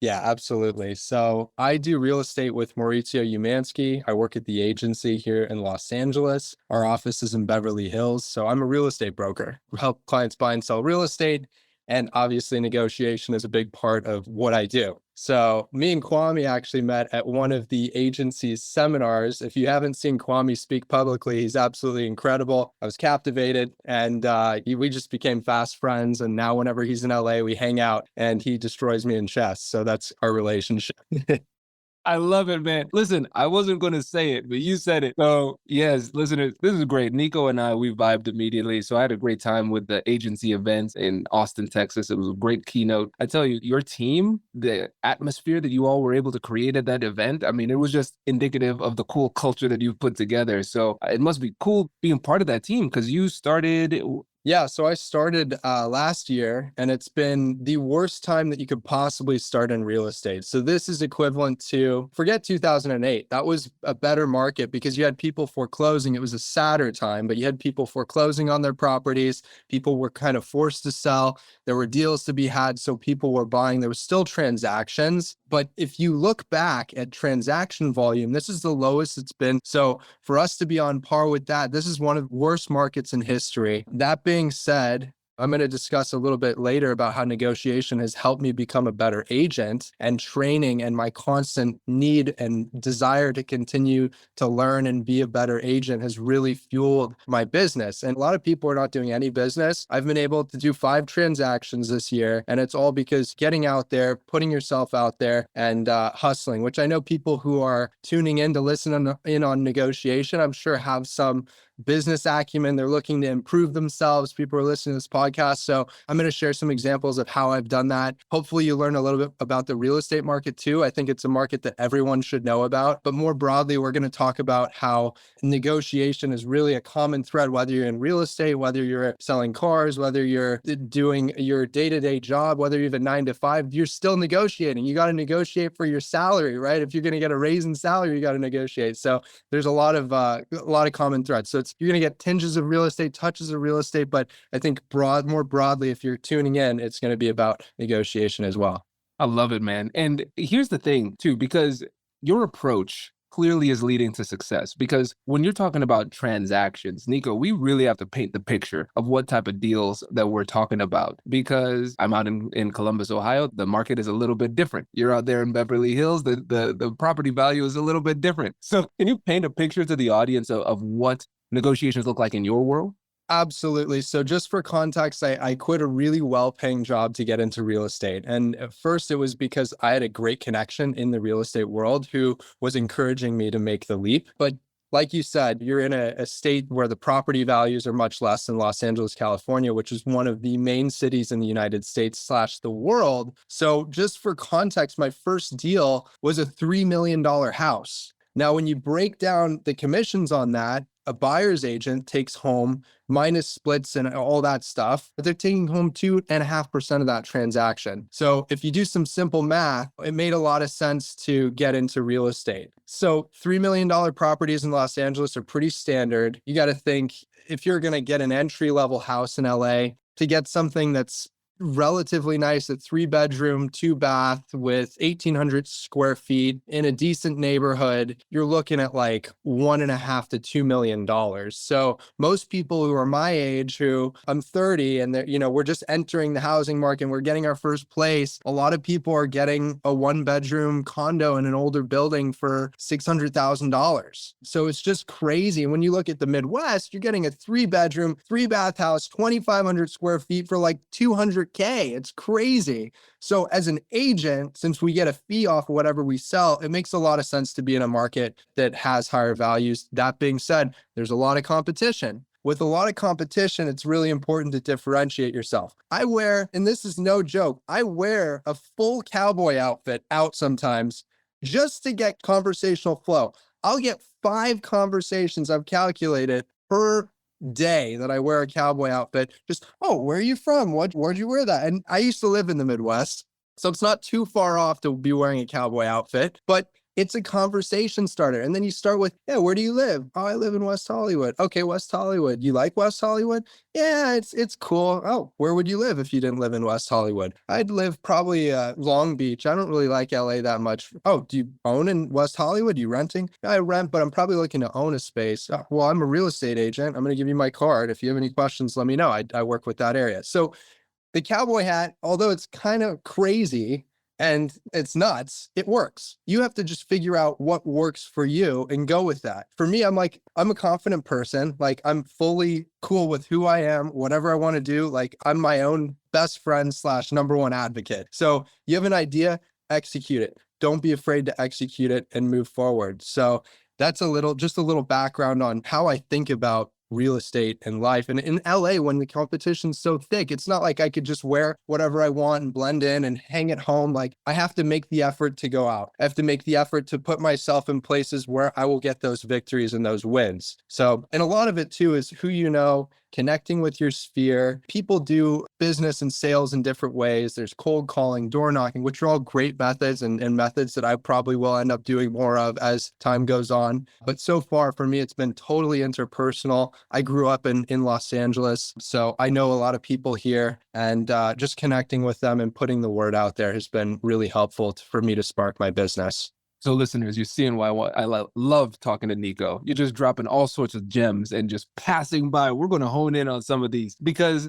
Yeah, absolutely. So I do real estate with Maurizio Umansky. I work at the agency here in Los Angeles. Our office is in Beverly Hills. So I'm a real estate broker. We help clients buy and sell real estate. And obviously negotiation is a big part of what I do. So me and Kwame actually met at one of the agency's seminars. If you haven't seen Kwame speak publicly, he's absolutely incredible. I was captivated and we just became fast friends. And now whenever he's in LA, we hang out and he destroys me in chess. So that's our relationship. I love it, man. Listen, I wasn't going to say it, but you said it. So yes, listeners, this is great. Nico and I, we vibed immediately. So I had a great time with the agency events in Austin, Texas. It was a great keynote. I tell you, your team, the atmosphere that you all were able to create at that event, I mean, it was just indicative of the cool culture that you've put together. So it must be cool being part of that team because you started... Yeah, so I started last year, and it's been the worst time that you could possibly start in real estate. So this is equivalent to, forget 2008. That was a better market because you had people foreclosing. It was a sadder time, but you had people foreclosing on their properties. People were kind of forced to sell. There were deals to be had, so people were buying. There was still transactions, But if you look back at transaction volume, this is the lowest it's been. So for us to be on par with that, this is one of the worst markets in history. That being said, I'm going to discuss a little bit later about how negotiation has helped me become a better agent, and training and my constant need and desire to continue to learn and be a better agent has really fueled my business. And a lot of people are not doing any business. I've been able to do 5 transactions this year, and it's all because getting out there, putting yourself out there, and hustling, which I know people who are tuning in to listen in on negotiation, I'm sure have some business acumen. They're looking to improve themselves. People are listening to this podcast. So I'm going to share some examples of how I've done that. Hopefully you learn a little bit about the real estate market too. I think it's a market that everyone should know about. But more broadly, we're going to talk about how negotiation is really a common thread, whether you're in real estate, whether you're selling cars, whether you're doing your day-to-day job, whether you have a 9 to 5, you're still negotiating. You got to negotiate for your salary, right? If you're going to get a raise in salary, you got to negotiate. So there's a lot of common threads. So you're going to get tinges of real estate, touches of real estate, but I think more broadly, if you're tuning in, it's going to be about negotiation as well. I love it, man. And here's the thing too, because your approach clearly is leading to success. Because when you're talking about transactions, Nico, we really have to paint the picture of what type of deals that we're talking about. Because I'm out in Columbus, Ohio, the market is a little bit different. You're out there in Beverly Hills, the property value is a little bit different. So can you paint a picture to the audience of what negotiations look like in your world? Absolutely. So just for context, I quit a really well-paying job to get into real estate. And at first it was because I had a great connection in the real estate world who was encouraging me to make the leap. But like you said, you're in a state where the property values are much less than Los Angeles, California, which is one of the main cities in the United States / the world. So just for context, my first deal was a $3 million house. Now, when you break down the commissions on that, a buyer's agent takes home minus splits and all that stuff, but they're taking home 2.5% of that transaction. So if you do some simple math, it made a lot of sense to get into real estate. So $3 million properties in Los Angeles are pretty standard. You got to think, if you're going to get an entry-level house in LA, to get something that's relatively nice, a 3-bedroom, 2-bath with 1,800 square feet in a decent neighborhood, you're looking at like $1.5 to $2 million. So most people who are my age, who I'm 30, and we're just entering the housing market and we're getting our first place, a lot of people are getting a 1-bedroom condo in an older building for $600,000. So it's just crazy. And when you look at the Midwest, you're getting a 3-bedroom, 3-bath house, 2,500 square feet for like $200K. It's crazy. So as an agent, since we get a fee off of whatever we sell, it makes a lot of sense to be in a market that has higher values. That being said, there's a lot of competition. With a lot of competition, it's really important to differentiate yourself. I wear, and this is no joke, I wear a full cowboy outfit out sometimes just to get conversational flow. I'll get 5 conversations I've calculated per day that I wear a cowboy outfit. Just, oh, where are you from? Where'd you wear that? And I used to live in the Midwest, so it's not too far off to be wearing a cowboy outfit, but it's a conversation starter. And then you start with, yeah, where do you live? Oh, I live in West Hollywood. Okay, West Hollywood. You like West Hollywood? Yeah, it's cool. Oh, where would you live if you didn't live in West Hollywood? I'd live probably Long Beach. I don't really like LA that much. Oh, do you own in West Hollywood? You renting? Yeah, I rent, but I'm probably looking to own a space. Oh, well, I'm a real estate agent. I'm going to give you my card. If you have any questions, let me know. I work with that area. So the cowboy hat, although it's kind of crazy and it's nuts, it works. You have to just figure out what works for you and go with that. For me, I'm a confident person. Like, I'm fully cool with who I am, whatever I want to do. Like, I'm my own best friend / #1 advocate. So you have an idea, execute it. Don't be afraid to execute it and move forward. So that's just a little background on how I think about real estate and life. And in LA, when the competition's so thick, it's not like I could just wear whatever I want and blend in and hang at home. Like, I have to make the effort to go out. I have to make the effort to put myself in places where I will get those victories and those wins. So, and a lot of it too is who you know connecting with your sphere. People do business and sales in different ways. There's cold calling, door knocking, which are all great methods and methods that I probably will end up doing more of as time goes on. But so far for me, it's been totally interpersonal. I grew up in Los Angeles, so I know a lot of people here, and just connecting with them and putting the word out there has been really helpful for me to spark my business. So listeners, you're seeing why I love talking to Nico. You're just dropping all sorts of gems and just passing by. We're going to hone in on some of these because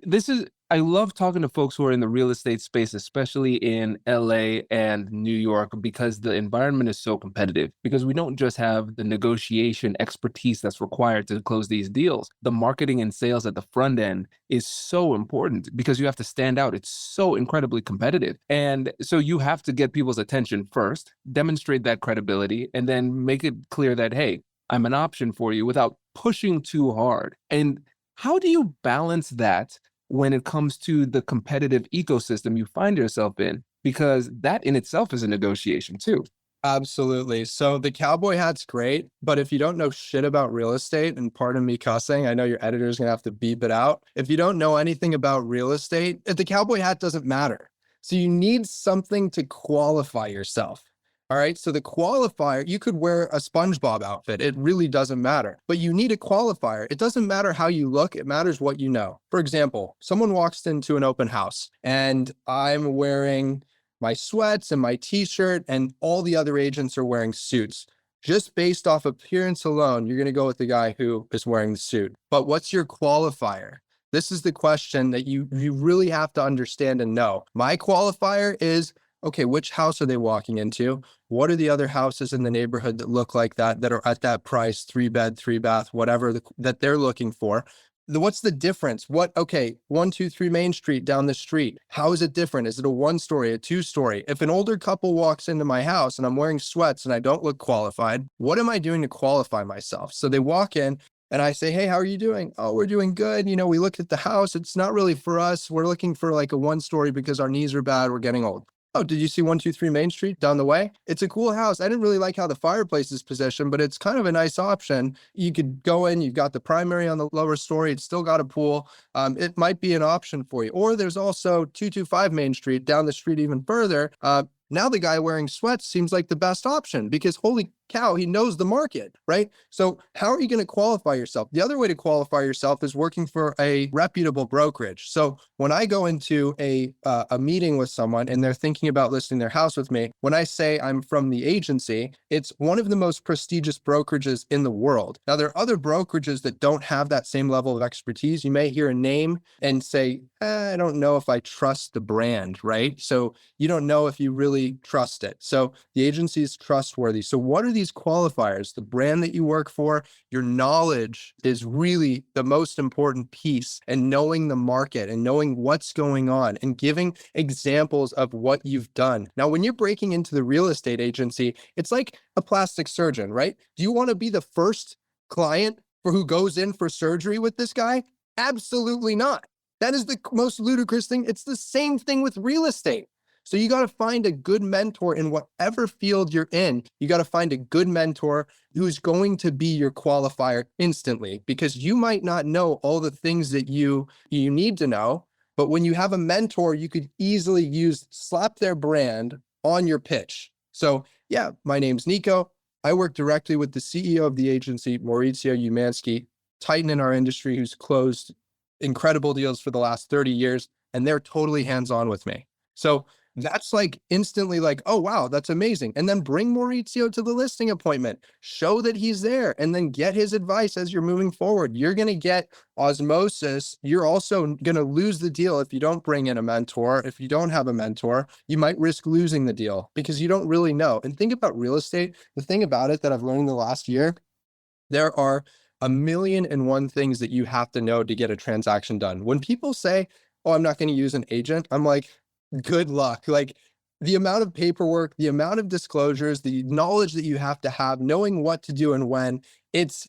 I love talking to folks who are in the real estate space, especially in LA and New York, because the environment is so competitive, because we don't just have the negotiation expertise that's required to close these deals. The marketing and sales at the front end is so important because you have to stand out. It's so incredibly competitive. And so you have to get people's attention first, demonstrate that credibility, and then make it clear that, hey, I'm an option for you without pushing too hard. And how do you balance that when it comes to the competitive ecosystem you find yourself in? Because that in itself is a negotiation too. Absolutely. So the cowboy hat's great, but if you don't know shit about real estate, and pardon me cussing, I know your editor's going to have to beep it out. If you don't know anything about real estate, the cowboy hat doesn't matter. So you need something to qualify yourself. All right. So the qualifier, you could wear a SpongeBob outfit. It really doesn't matter, but you need a qualifier. It doesn't matter how you look. It matters what you know. For example, someone walks into an open house and I'm wearing my sweats and my t-shirt and all the other agents are wearing suits. Just based off appearance alone, you're going to go with the guy who is wearing the suit. But what's your qualifier? This is the question that you really have to understand and know. My qualifier is, okay, which house are they walking into? What are the other houses in the neighborhood that look like that are at that price, 3-bed, 3-bath, whatever that they're looking for? What's the difference? Okay, 123 Main Street down the street. How is it different? Is it a 1-story, a 2-story? If an older couple walks into my house and I'm wearing sweats and I don't look qualified, what am I doing to qualify myself? So they walk in and I say, hey, how are you doing? Oh, we're doing good. You know, we looked at the house. It's not really for us. We're looking for like a 1-story because our knees are bad. We're getting old. Oh, did you see 123 Main Street down the way? It's a cool house. I didn't really like how the fireplace is positioned, but it's kind of a nice option. You could go in, you've got the primary on the lower story. It's still got a pool. It might be an option for you. Or there's also 225 Main Street down the street even further. Now the guy wearing sweats seems like the best option because holy cow, he knows the market, right? So how are you going to qualify yourself? The other way to qualify yourself is working for a reputable brokerage. So when I go into a meeting with someone and they're thinking about listing their house with me, when I say I'm from the agency, it's one of the most prestigious brokerages in the world. Now, there are other brokerages that don't have that same level of expertise. You may hear a name and say, I don't know if I trust the brand, right? So you don't know if you really trust it. So the agency is trustworthy. So what are these qualifiers? The brand that you work for, your knowledge is really the most important piece, and knowing the market and knowing what's going on and giving examples of what you've done. Now, when you're breaking into the real estate agency, it's like a plastic surgeon, right? Do you want to be the first client for who goes in for surgery with this guy? Absolutely not. That is the most ludicrous thing. It's the same thing with real estate. So you got to find a good mentor in whatever field you're in. You got to find a good mentor who's going to be your qualifier instantly, because you might not know all the things that you need to know. But when you have a mentor, you could easily slap their brand on your pitch. So yeah, my name's Nico. I work directly with the CEO of the agency, Maurizio Umansky, titan in our industry who's closed incredible deals for the last 30 years, and they're totally hands-on with me. So that's like instantly like, oh, wow, that's amazing. And then bring Maurizio to the listing appointment, show that he's there, and then get his advice as you're moving forward. You're going to get osmosis. You're also going to lose the deal if you don't bring in a mentor. If you don't have a mentor, you might risk losing the deal because you don't really know. And think about real estate. The thing about it that I've learned in the last year, there are 1,000,001 things that you have to know to get a transaction done. When people say, oh, I'm not going to use an agent, I'm like, good luck. Like the amount of paperwork, the amount of disclosures, the knowledge that you have to have, knowing what to do and when,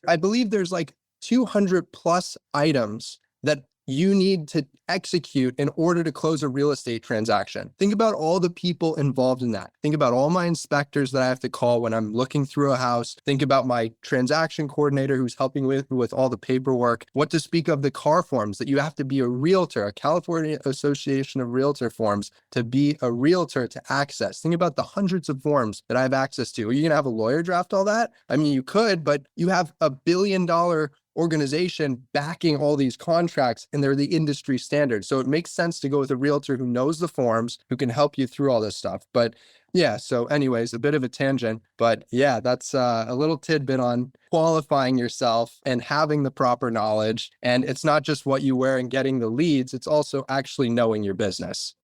I believe there's like 200 plus items that you need to execute in order to close a real estate transaction. Think about all the people involved in that. Think about all my inspectors that I have to call when I'm looking through a house. Think about my transaction coordinator who's helping with all the paperwork. What to speak of the car forms that you have to be a realtor, a California Association of Realtor forms to be a realtor to access. Think about the hundreds of forms that I have access to. Are you going to have a lawyer draft all that? I mean, you could, but you have $1 billion organization backing all these contracts and they're the industry standard. So it makes sense to go with a realtor who knows the forms, who can help you through all this stuff. But yeah, so anyways, a bit of a tangent, but yeah, that's a little tidbit on qualifying yourself and having the proper knowledge. And it's not just what you wear and getting the leads, it's also actually knowing your business.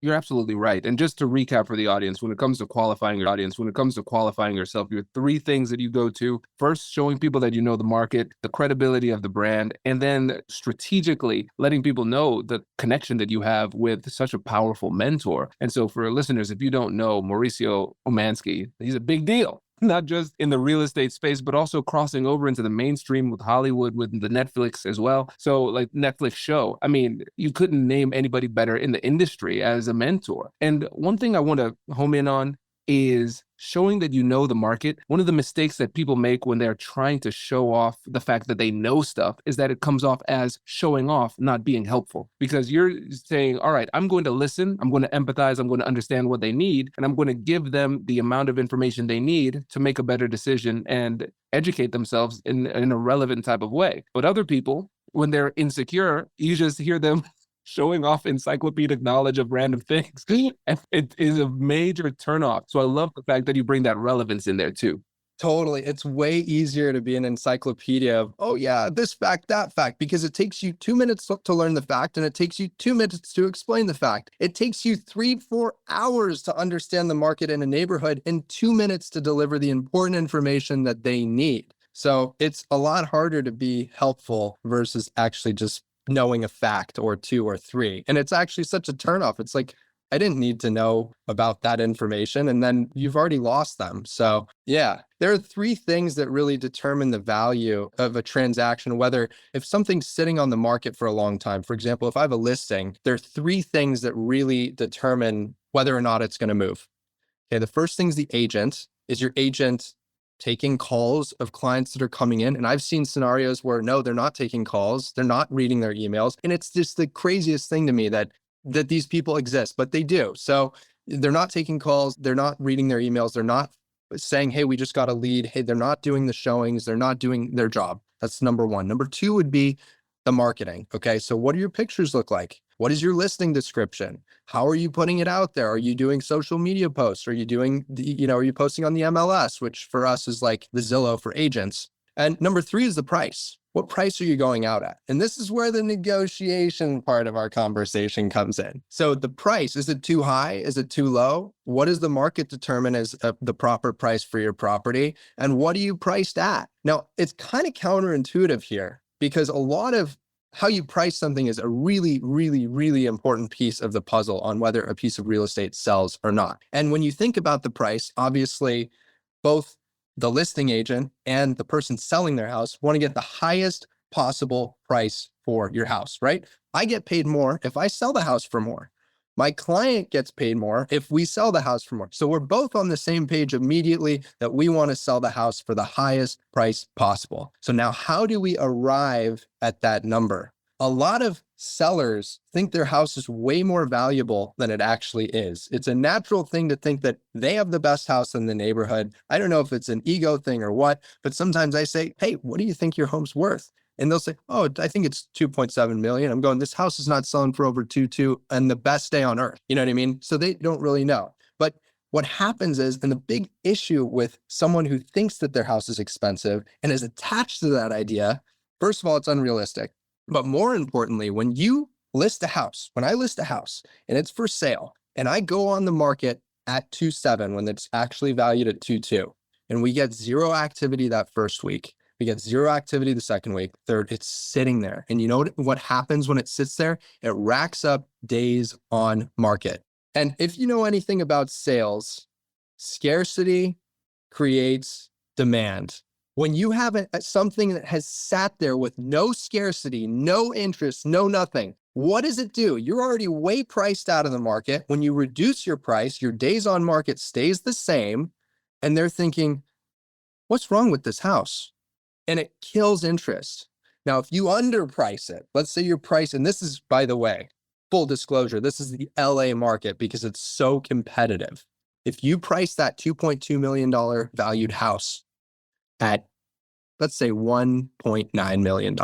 You're absolutely right. And just to recap for the audience, when it comes to qualifying yourself, your three things that you go to: first, showing people that you know the market, the credibility of the brand, and then strategically letting people know the connection that you have with such a powerful mentor. And so for listeners, if you don't know Mauricio Omansky, he's a big deal. Not just in the real estate space, but also crossing over into the mainstream with Hollywood, with the Netflix as well. So like Netflix show, I mean, you couldn't name anybody better in the industry as a mentor. And one thing I want to home in on is showing that you know the market. One of the mistakes that people make when they're trying to show off the fact that they know stuff is that it comes off as showing off, not being helpful. Because you're saying, all right, I'm going to listen, I'm going to empathize, I'm going to understand what they need, and I'm going to give them the amount of information they need to make a better decision and educate themselves in a relevant type of way. But other people, when they're insecure, you just hear them showing off encyclopedic knowledge of random things. It is a major turnoff. So I love the fact that you bring that relevance in there too. Totally. It's way easier to be an encyclopedia of, oh yeah, this fact, that fact, because it takes you 2 minutes to learn the fact and it takes you 2 minutes to explain the fact. It takes you 3-4 hours to understand the market in a neighborhood and 2 minutes to deliver the important information that they need. So it's a lot harder to be helpful versus actually just knowing a fact or two or three. And it's actually such a turnoff. It's like, I didn't need to know about that information, and then you've already lost them. So yeah, there are 3 things that really determine the value of a transaction, whether if something's sitting on the market for a long time. For example, if I have a listing, there are 3 things that really determine whether or not it's going to move. Okay, the first thing is the agent. Is your agent taking calls of clients that are coming in? And I've seen scenarios where no, they're not taking calls, they're not reading their emails. And it's just the craziest thing to me that these people exist, but they do. So they're not taking calls, they're not reading their emails, they're not saying, hey, we just got a lead. Hey, they're not doing the showings, they're not doing their job. That's number 1. Number 2 would be the marketing. Okay, so what do your pictures look like? What is your listing description? How are you putting it out there? Are you doing social media posts? Are you doing, are you posting on the MLS, which for us is like the Zillow for agents? And number 3 is the price. What price are you going out at? And this is where the negotiation part of our conversation comes in. So the price, is it too high? Is it too low? What does the market determine as the proper price for your property? And what are you priced at? Now, it's kind of counterintuitive here because a lot of how you price something is a really, really, really important piece of the puzzle on whether a piece of real estate sells or not. And when you think about the price, obviously, both the listing agent and the person selling their house want to get the highest possible price for your house, right? I get paid more if I sell the house for more. My client gets paid more if we sell the house for more. So we're both on the same page immediately that we want to sell the house for the highest price possible. So now how do we arrive at that number? A lot of sellers think their house is way more valuable than it actually is. It's a natural thing to think that they have the best house in the neighborhood. I don't know if it's an ego thing or what, but sometimes I say, hey, what do you think your home's worth? And they'll say, oh, I think it's 2.7 million. I'm going, this house is not selling for over 2.2 and the best day on earth. You know what I mean? So they don't really know. But what happens is, and the big issue with someone who thinks that their house is expensive and is attached to that idea, first of all, it's unrealistic. But more importantly, when you list a house, when I list a house and it's for sale and I go on the market at 2.7 when it's actually valued at 2.2 and we get 0 activity that first week, we get 0 activity the second week, third, it's sitting there. And you know what happens when it sits there? It racks up days on market. And if you know anything about sales, scarcity creates demand. When you have something that has sat there with no scarcity, no interest, no nothing, what does it do? You're already way priced out of the market. When you reduce your price, your days on market stays the same. And they're thinking, what's wrong with this house? And it kills interest. Now, if you underprice it, let's say your price, and this is, by the way, full disclosure, this is the LA market because it's so competitive. If you price that $2.2 million valued house at, let's say, $1.9 million,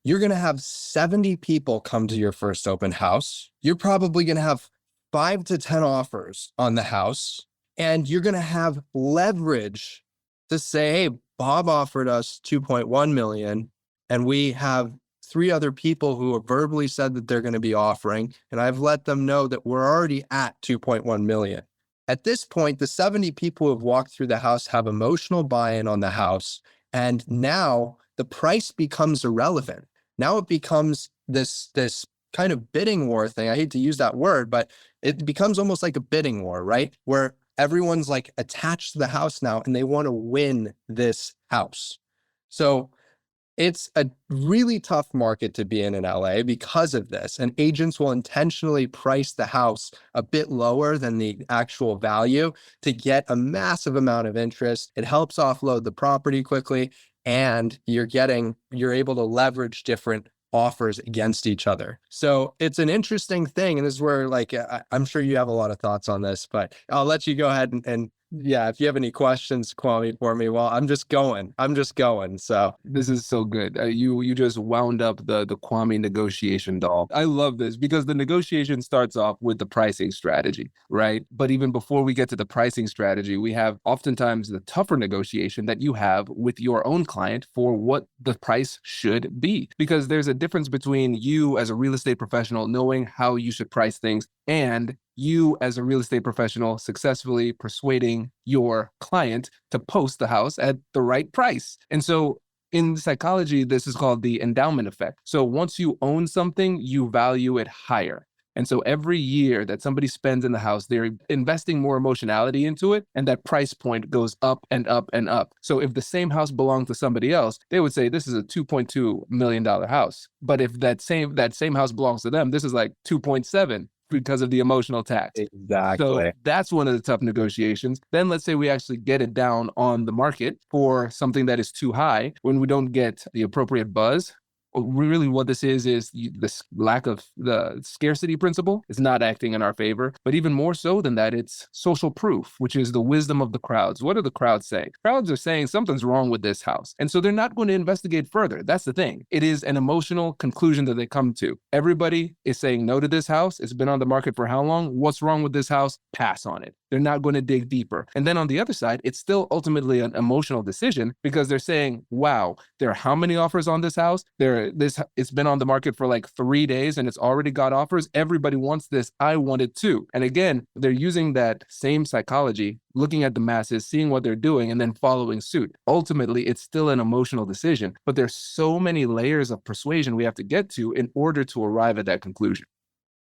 you're going to have 70 people come to your first open house. You're probably going to have 5 to 10 offers on the house, and you're going to have leverage to say, hey, Bob offered us 2.1 million, and we have 3 other people who have verbally said that they're going to be offering, and I've let them know that we're already at 2.1 million. At this point, the 70 people who have walked through the house have emotional buy-in on the house, and now the price becomes irrelevant. Now it becomes this kind of bidding war thing. I hate to use that word, but it becomes almost like a bidding war, right? Where everyone's like attached to the house now and they want to win this house. So it's a really tough market to be in LA because of this. And agents will intentionally price the house a bit lower than the actual value to get a massive amount of interest. It helps offload the property quickly, and you're able to leverage different offers against each other. So it's an interesting thing. And this is where, like, I'm sure you have a lot of thoughts on this, but I'll let you go ahead and yeah, if you have any questions, Kwame, for me, well, I'm just going. So This is so good. You just wound up the Kwame negotiation doll. I love this because the negotiation starts off with the pricing strategy, right? But even before we get to the pricing strategy, we have oftentimes the tougher negotiation that you have with your own client for what the price should be. Because there's a difference between you as a real estate professional knowing how you should price things and you as a real estate professional successfully persuading your client to post the house at the right price. And so in psychology, this is called the endowment effect. So once you own something, you value it higher. And so every year that somebody spends in the house, they're investing more emotionality into it, and that price point goes up and up and up. So if the same house belonged to somebody else, they would say this is a $2.2 million house. But if that same house belongs to them, this is like 2.7 because of the emotional tax. exactly. So that's one of the tough negotiations. Then let's say we actually get it down on the market for something that is too high when we don't get the appropriate buzz. Really what this is this lack of the scarcity principle is not acting in our favor. But even more so than that, it's social proof, which is the wisdom of the crowds. What are the crowds saying? Crowds are saying something's wrong with this house. And so they're not going to investigate further. That's the thing. It is an emotional conclusion that they come to. Everybody is saying no to this house. It's been on the market for how long? What's wrong with this house? Pass on it. They're not going to dig deeper. And then on the other side, it's still ultimately an emotional decision because they're saying, wow, there are how many offers on this house? It's been on the market for like 3 days and it's already got offers. Everybody wants this. I want it too. And again, they're using that same psychology, looking at the masses, seeing what they're doing, and then following suit. Ultimately, it's still an emotional decision, but there's so many layers of persuasion we have to get to in order to arrive at that conclusion.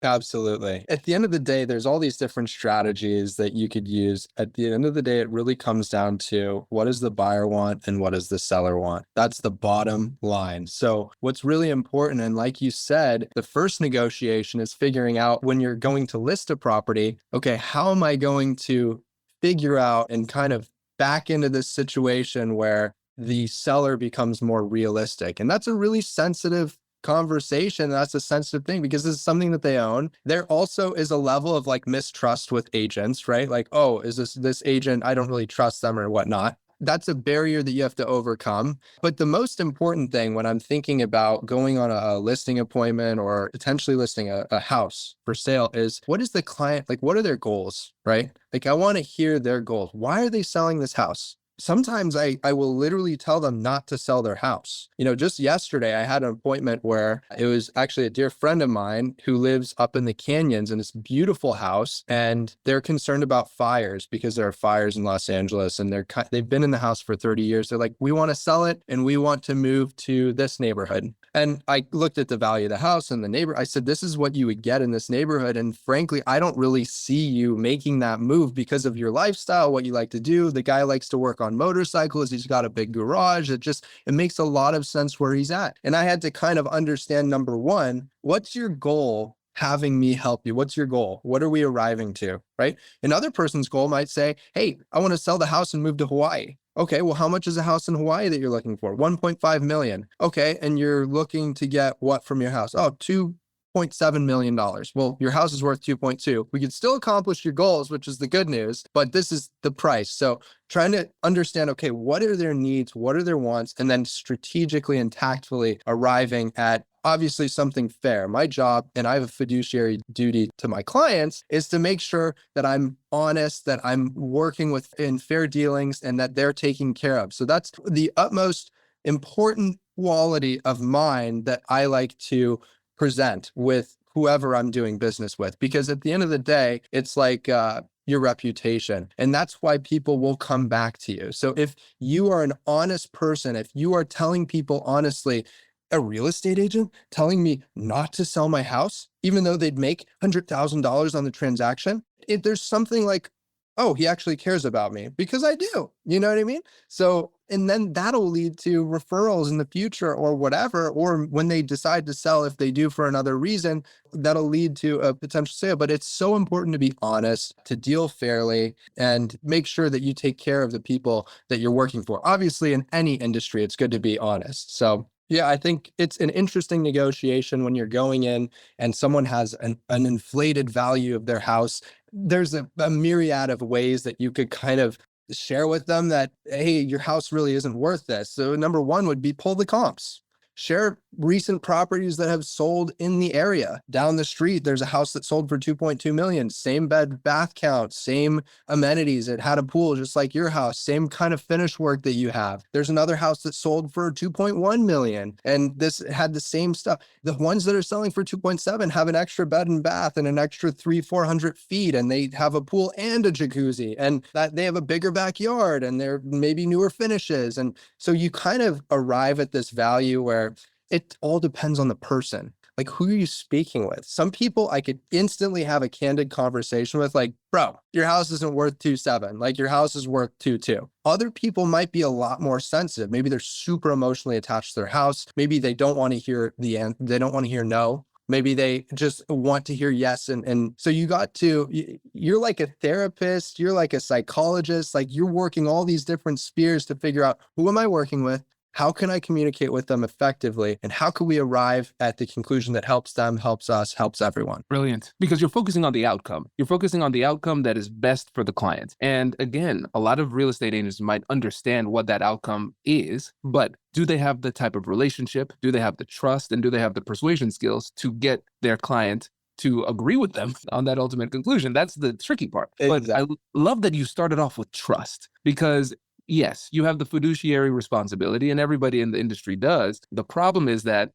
Absolutely. At the end of the day, there's all these different strategies that you could use. At the end of the day, it really comes down to what does the buyer want and what does the seller want? That's the bottom line. So what's really important, and like you said, the first negotiation is figuring out when you're going to list a property, okay, how am I going to figure out and kind of back into this situation where the seller becomes more realistic? And that's a really sensitive conversation. That's a sensitive thing because this is something that they own. There also is a level of like mistrust with agents, right? Like, oh, is this agent, I don't really trust them or whatnot. That's a barrier that you have to overcome. But the most important thing when I'm thinking about going on a listing appointment or potentially listing a house for sale is, what is the client, like, what are their goals, right? Like, I want to hear their goals. Why are they selling this house? Sometimes I will literally tell them not to sell their house. You know, just yesterday, I had an appointment where it was actually a dear friend of mine who lives up in the canyons in this beautiful house. And they're concerned about fires because there are fires in Los Angeles and they've been in the house for 30 years. They're like, we want to sell it and we want to move to this neighborhood. And I looked at the value of the house and the neighbor. I said, this is what you would get in this neighborhood. And frankly, I don't really see you making that move because of your lifestyle, what you like to do. The guy likes to work on on motorcycles. He's got a big garage. It makes a lot of sense where he's at. And I had to kind of understand, number one, what's your goal having me help you? What's your goal? What are we arriving to, right? Another person's goal might say, hey, I want to sell the house and move to Hawaii. Okay, well, how much is a house in Hawaii that you're looking for? 1.5 million. Okay, and you're looking to get what from your house? Oh, $2.7 million. Well, your house is worth 2.2. We could still accomplish your goals, which is the good news, but this is the price. So trying to understand, okay, what are their needs? What are their wants? And then strategically and tactfully arriving at obviously something fair. My job, and I have a fiduciary duty to my clients, is to make sure that I'm honest, that I'm working in fair dealings, and that they're taken care of. So that's the utmost important quality of mine that I like to present with whoever I'm doing business with, because at the end of the day, it's like your reputation. And that's why people will come back to you. So if you are an honest person, if you are telling people honestly, a real estate agent telling me not to sell my house, even though they'd make $100,000 on the transaction, there's something like, oh, he actually cares about me, because I do. You know what I mean? So, and then that'll lead to referrals in the future or whatever, or when they decide to sell, if they do for another reason, that'll lead to a potential sale. But it's so important to be honest, to deal fairly, and make sure that you take care of the people that you're working for. Obviously, in any industry, it's good to be honest. So yeah, I think it's an interesting negotiation when you're going in and someone has an inflated value of their house. There's a myriad of ways that you could kind of share with them that, hey, your house really isn't worth this. So number one would be pull the comps. Share recent properties that have sold in the area. Down the street, there's a house that sold for 2.2 million, same bed, bath count, same amenities. It had a pool just like your house, same kind of finish work that you have. There's another house that sold for 2.1 million, and this had the same stuff. The ones that are selling for 2.7 have an extra bed and bath and an extra 400 feet, and they have a pool and a jacuzzi, and that they have a bigger backyard, and they're maybe newer finishes. And so you kind of arrive at this value where it all depends on the person. Like, who are you speaking with? Some people I could instantly have a candid conversation with, like, bro, your house isn't worth 2.7. Like, your house is worth 2.2. Other people might be a lot more sensitive. Maybe they're super emotionally attached to their house. Maybe they don't want to hear they don't want to hear no. Maybe they just want to hear yes. And so you're like a therapist, you're like a psychologist, like you're working all these different spheres to figure out, who am I working with? How can I communicate with them effectively? And how can we arrive at the conclusion that helps them, helps us, helps everyone? Brilliant. Because you're focusing on the outcome. You're focusing on the outcome that is best for the client. And again, a lot of real estate agents might understand what that outcome is, but do they have the type of relationship? Do they have the trust? And do they have the persuasion skills to get their client to agree with them on that ultimate conclusion? That's the tricky part. Exactly. But I love that you started off with trust, because yes, you have the fiduciary responsibility, and everybody in the industry does. The problem is that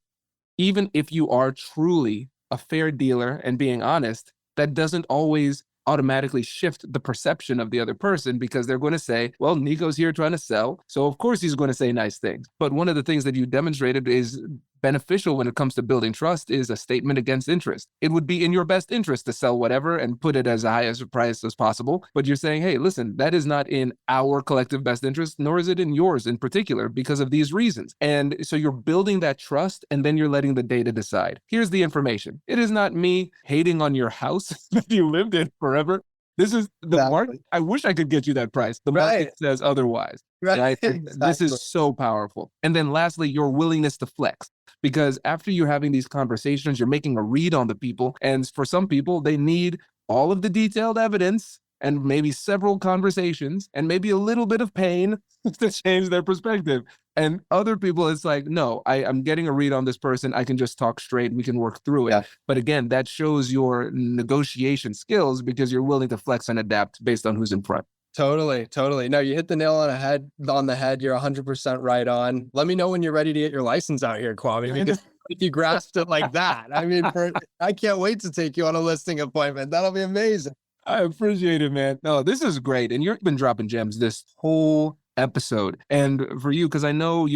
even if you are truly a fair dealer and being honest, that doesn't always automatically shift the perception of the other person, because they're going to say, well, Nico's here trying to sell, so of course he's going to say nice things. But one of the things that you demonstrated is beneficial when it comes to building trust is a statement against interest. It would be in your best interest to sell whatever and put it as high as a price as possible. But you're saying, hey, listen, that is not in our collective best interest, nor is it in yours in particular, because of these reasons. And so you're building that trust, and then you're letting the data decide. Here's the information. It is not me hating on your house that you lived in forever. This is the market. I wish I could get you that price. The market says otherwise. Right? Exactly. This is so powerful. And then lastly, your willingness to flex. Because after you're having these conversations, you're making a read on the people. And for some people, they need all of the detailed evidence and maybe several conversations and maybe a little bit of pain to change their perspective. And other people, it's like, no, I'm getting a read on this person. I can just talk straight. We can work through it. Yeah. But again, that shows your negotiation skills, because you're willing to flex and adapt based on who's in front. Totally. No, you hit the nail on the head. You're 100% right on. Let me know when you're ready to get your license out here, Kwame, because if you grasped it like that, I mean, I can't wait to take you on a listing appointment. That'll be amazing. I appreciate it, man. No, this is great. And you've been dropping gems this whole episode. And for you, because I know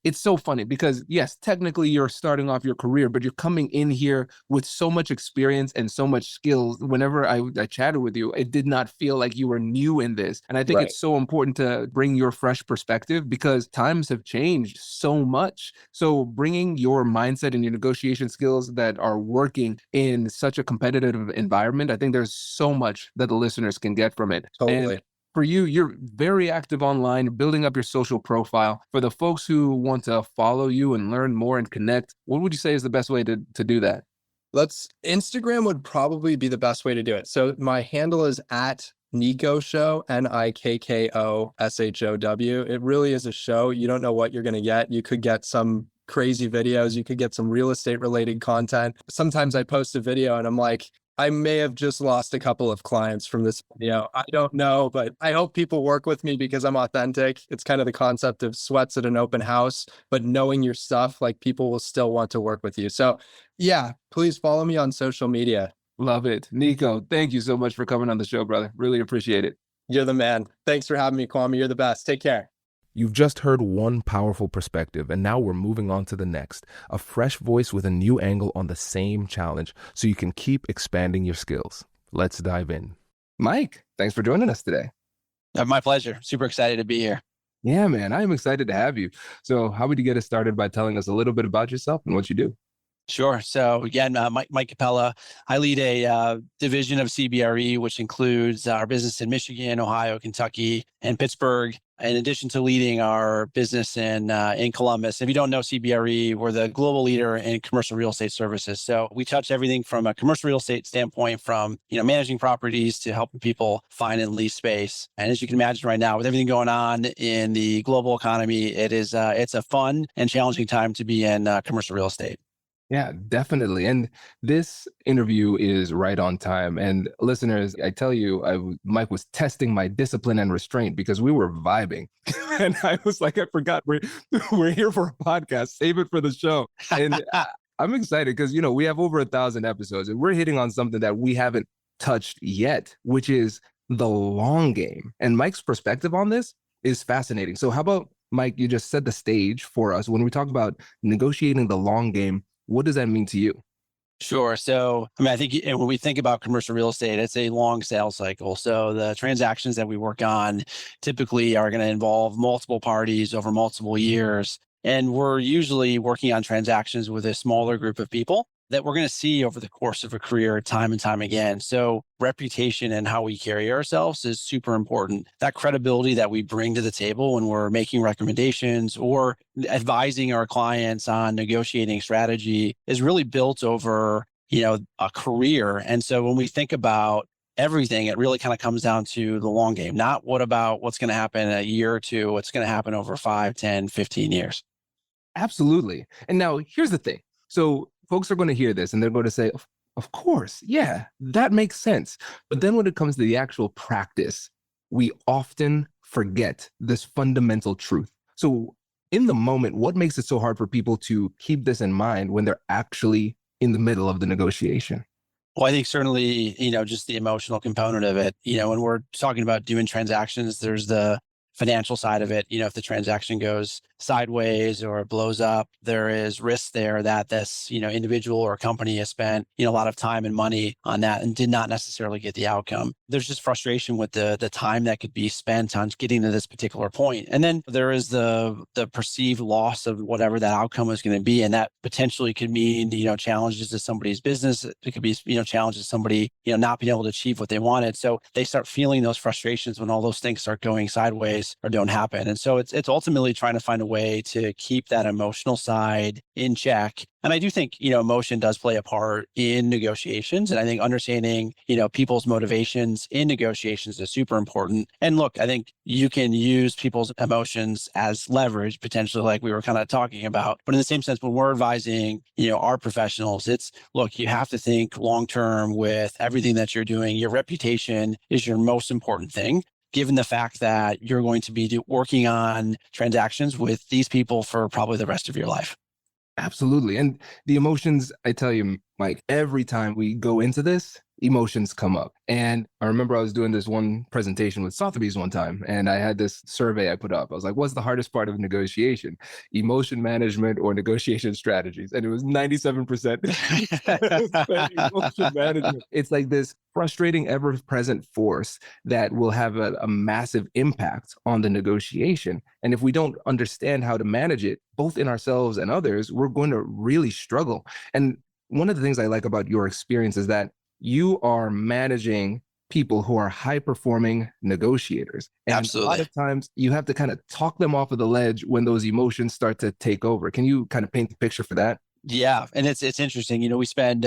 it's so funny because yes, technically you're starting off your career, but you're coming in here with so much experience and so much skills. Whenever I chatted with you, it did not feel like you were new in this. And I think Right. it's so important to bring your fresh perspective because times have changed so much. So bringing your mindset and your negotiation skills that are working in such a competitive environment, I think there's so much that the listeners can get from it. Totally. And for you, you're very active online, building up your social profile. For the folks who want to follow you and learn more and connect, what would you say is the best way to do that? Instagram would probably be the best way to do it. So my handle is at Nikko Show, NIKKOSHOW. It really is a show. You don't know what you're going to get. You could get some crazy videos. You could get some real estate related content. Sometimes I post a video and I'm like, I may have just lost a couple of clients from this video. I don't know, but I hope people work with me because I'm authentic. It's kind of the concept of sweats at an open house, but knowing your stuff, like people will still want to work with you. So yeah, please follow me on social media. Love it. Nikko, thank you so much for coming on the show, brother. Really appreciate it. You're the man. Thanks for having me, Kwame. You're the best. Take care. You've just heard one powerful perspective, and now we're moving on to the next. A fresh voice with a new angle on the same challenge, so you can keep expanding your skills. Let's dive in. Mike, thanks for joining us today. My pleasure. Super excited to be here. Yeah, man, I'm excited to have you. So how would you get us started by telling us a little bit about yourself and what you do? Sure. So again, Mike Capella. I lead a division of CBRE, which includes our business in Michigan, Ohio, Kentucky, and Pittsburgh. In addition to leading our business in Columbus. If you don't know CBRE, we're the global leader in commercial real estate services. So we touch everything from a commercial real estate standpoint, from managing properties to helping people find and lease space. And as you can imagine right now, with everything going on in the global economy, it's a fun and challenging time to be in commercial real estate. Yeah, definitely. And this interview is right on time. And listeners, I tell you, Mike was testing my discipline and restraint because we were vibing. And I was like, I forgot we're here for a podcast. Save it for the show. And I'm excited because, we have over 1,000 episodes and we're hitting on something that we haven't touched yet, which is the long game. And Mike's perspective on this is fascinating. So how about, Mike, you just set the stage for us when we talk about negotiating the long game. What does that mean to you? Sure. So, I think when we think about commercial real estate, it's a long sales cycle. So the transactions that we work on typically are going to involve multiple parties over multiple years. And we're usually working on transactions with a smaller group of people that we're going to see over the course of a career time and time again. So reputation and how we carry ourselves is super important. That credibility that we bring to the table when we're making recommendations or advising our clients on negotiating strategy is really built over, a career. And so when we think about everything, it really kind of comes down to the long game, not what's going to happen in a year or two, what's going to happen over 5, 10, 15 years. Absolutely. And now here's the thing. So folks are going to hear this and they're going to say, of course, yeah, that makes sense. But then when it comes to the actual practice, we often forget this fundamental truth. So in the moment, what makes it so hard for people to keep this in mind when they're actually in the middle of the negotiation? Well, I think certainly, just the emotional component of it, when we're talking about doing transactions, there's the financial side of it. If the transaction goes sideways or blows up, there is risk there that this, individual or company has spent, a lot of time and money on that and did not necessarily get the outcome. There's just frustration with the time that could be spent on getting to this particular point. And then there is the perceived loss of whatever that outcome is going to be. And that potentially could mean, challenges to somebody's business. It could be, challenges to somebody, not being able to achieve what they wanted. So they start feeling those frustrations when all those things start going sideways or don't happen. And so it's ultimately trying to find a way to keep that emotional side in check. And I do think, emotion does play a part in negotiations. And I think understanding, people's motivations in negotiations is super important. And look, I think you can use people's emotions as leverage, potentially, like we were kind of talking about. But in the same sense, when we're advising, our professionals, look, you have to think long-term with everything that you're doing. Your reputation is your most important thing, given the fact that you're going to be working on transactions with these people for probably the rest of your life. Absolutely. And the emotions, I tell you, Mike, every time we go into this, emotions come up. And I remember I was doing this one presentation with Sotheby's one time, and I had this survey I put up. I was like, what's the hardest part of negotiation? Emotion management or negotiation strategies? And it was 97% emotion management. It's like this frustrating, ever-present force that will have a massive impact on the negotiation. And if we don't understand how to manage it, both in ourselves and others, we're going to really struggle. And one of the things I like about your experience is that you are managing people who are high performing negotiators. And Absolutely. a lot of times you have to kind of talk them off of the ledge when those emotions start to take over. Can you kind of paint the picture for that? Yeah. And it's interesting. We spend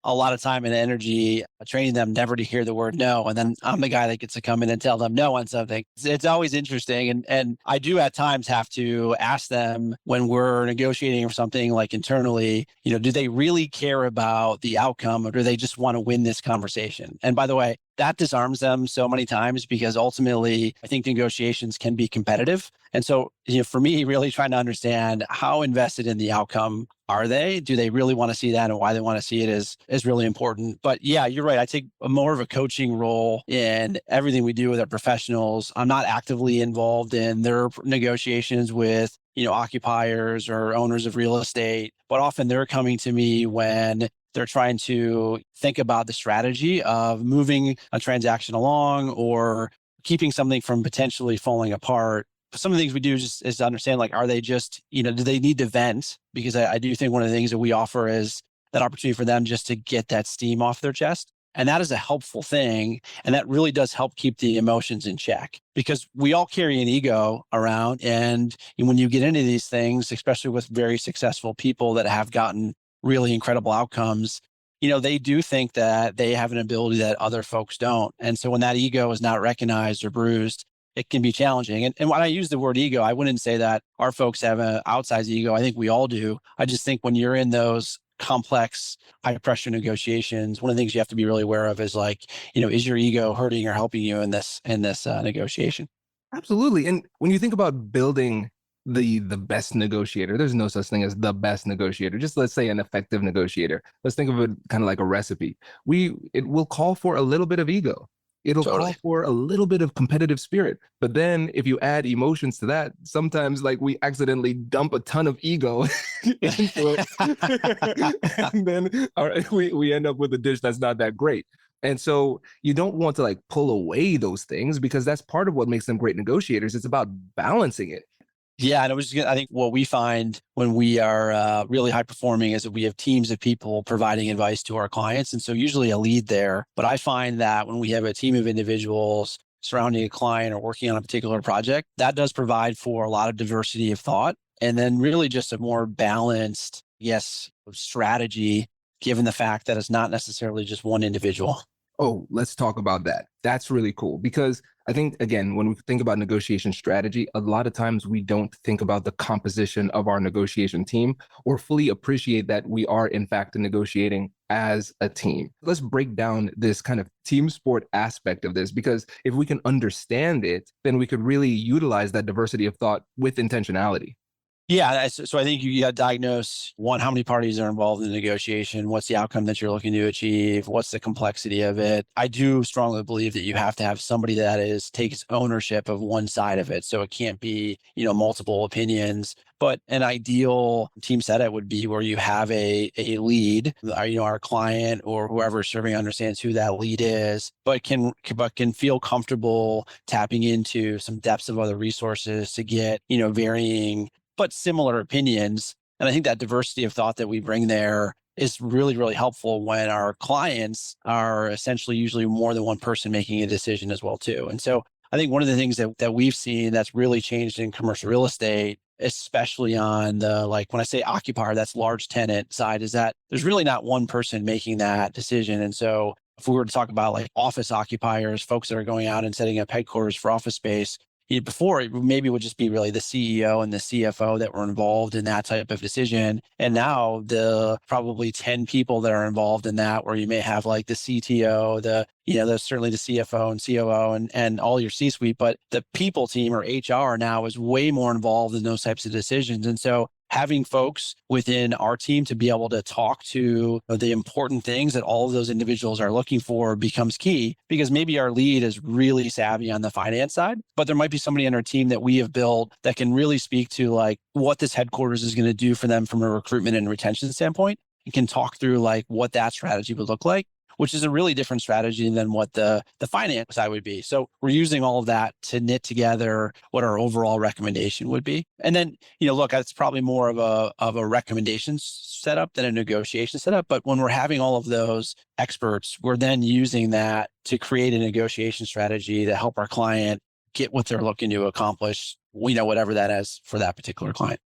a lot of time and energy training them never to hear the word no. And then I'm the guy that gets to come in and tell them no on something. It's always interesting. And I do at times have to ask them when we're negotiating or something like internally, do they really care about the outcome or do they just want to win this conversation? And by the way, that disarms them so many times because ultimately I think negotiations can be competitive. And so, for me, really trying to understand how invested in the outcome are they? Do they really want to see that and why they want to see it is really important. But yeah, you're right. I take more of a coaching role in everything we do with our professionals. I'm not actively involved in their negotiations with, occupiers or owners of real estate, but often they're coming to me when they're trying to think about the strategy of moving a transaction along or keeping something from potentially falling apart. Some of the things we do is to understand, like, are they just, do they need to vent? Because I do think one of the things that we offer is that opportunity for them just to get that steam off their chest. And that is a helpful thing. And that really does help keep the emotions in check because we all carry an ego around. And when you get into these things, especially with very successful people that have gotten really incredible outcomes, they do think that they have an ability that other folks don't. And so when that ego is not recognized or bruised, it can be challenging. And when I use the word ego, I wouldn't say that our folks have an outsized ego. I think we all do. I just think when you're in those complex, high pressure negotiations, one of the things you have to be really aware of is like, is your ego hurting or helping you in this negotiation? Absolutely. And when you think about building the best negotiator, there's no such thing as the best negotiator. Just let's say an effective negotiator. Let's think of it kind of like a recipe. It will call for a little bit of ego. It'll Totally. call for a little bit of competitive spirit. But then if you add emotions to that, sometimes like we accidentally dump a ton of ego into it. And then we end up with a dish that's not that great. And so you don't want to like pull away those things because that's part of what makes them great negotiators. It's about balancing it. Yeah, and I think what we find when we are really high performing is that we have teams of people providing advice to our clients. And so usually a lead there. But I find that when we have a team of individuals surrounding a client or working on a particular project, that does provide for a lot of diversity of thought and then really just a more balanced, strategy, given the fact that it's not necessarily just one individual. Oh, let's talk about that. That's really cool because I think, again, when we think about negotiation strategy, a lot of times we don't think about the composition of our negotiation team or fully appreciate that we are, in fact, negotiating as a team. Let's break down this kind of team sport aspect of this because if we can understand it, then we could really utilize that diversity of thought with intentionality. Yeah. So I think you got to diagnose one, how many parties are involved in the negotiation? What's the outcome that you're looking to achieve? What's the complexity of it? I do strongly believe that you have to have somebody that takes ownership of one side of it. So it can't be, multiple opinions, but an ideal team setup would be where you have a lead, our client or whoever is serving understands who that lead is, but can feel comfortable tapping into some depths of other resources to get, varying but similar opinions. And I think that diversity of thought that we bring there is really, really helpful when our clients are essentially usually more than one person making a decision as well too. And so I think one of the things that we've seen that's really changed in commercial real estate, especially on the, like when I say occupier, that's large tenant side, is that there's really not one person making that decision. And so if we were to talk about like office occupiers, folks that are going out and setting up headquarters for office space, before it maybe would just be really the CEO and the CFO that were involved in that type of decision. And now the probably 10 people that are involved in that, where you may have like the CTO, there's certainly the CFO and COO and all your C-suite, but the people team or HR now is way more involved in those types of decisions. And so having folks within our team to be able to talk to the important things that all of those individuals are looking for becomes key, because maybe our lead is really savvy on the finance side, but there might be somebody on our team that we have built that can really speak to like what this headquarters is going to do for them from a recruitment and retention standpoint, and can talk through like what that strategy would look like, which is a really different strategy than what the finance side would be. So we're using all of that to knit together what our overall recommendation would be. And then, look, it's probably more of a recommendation setup than a negotiation setup. But when we're having all of those experts, we're then using that to create a negotiation strategy to help our client get what they're looking to accomplish, whatever that is for that particular client.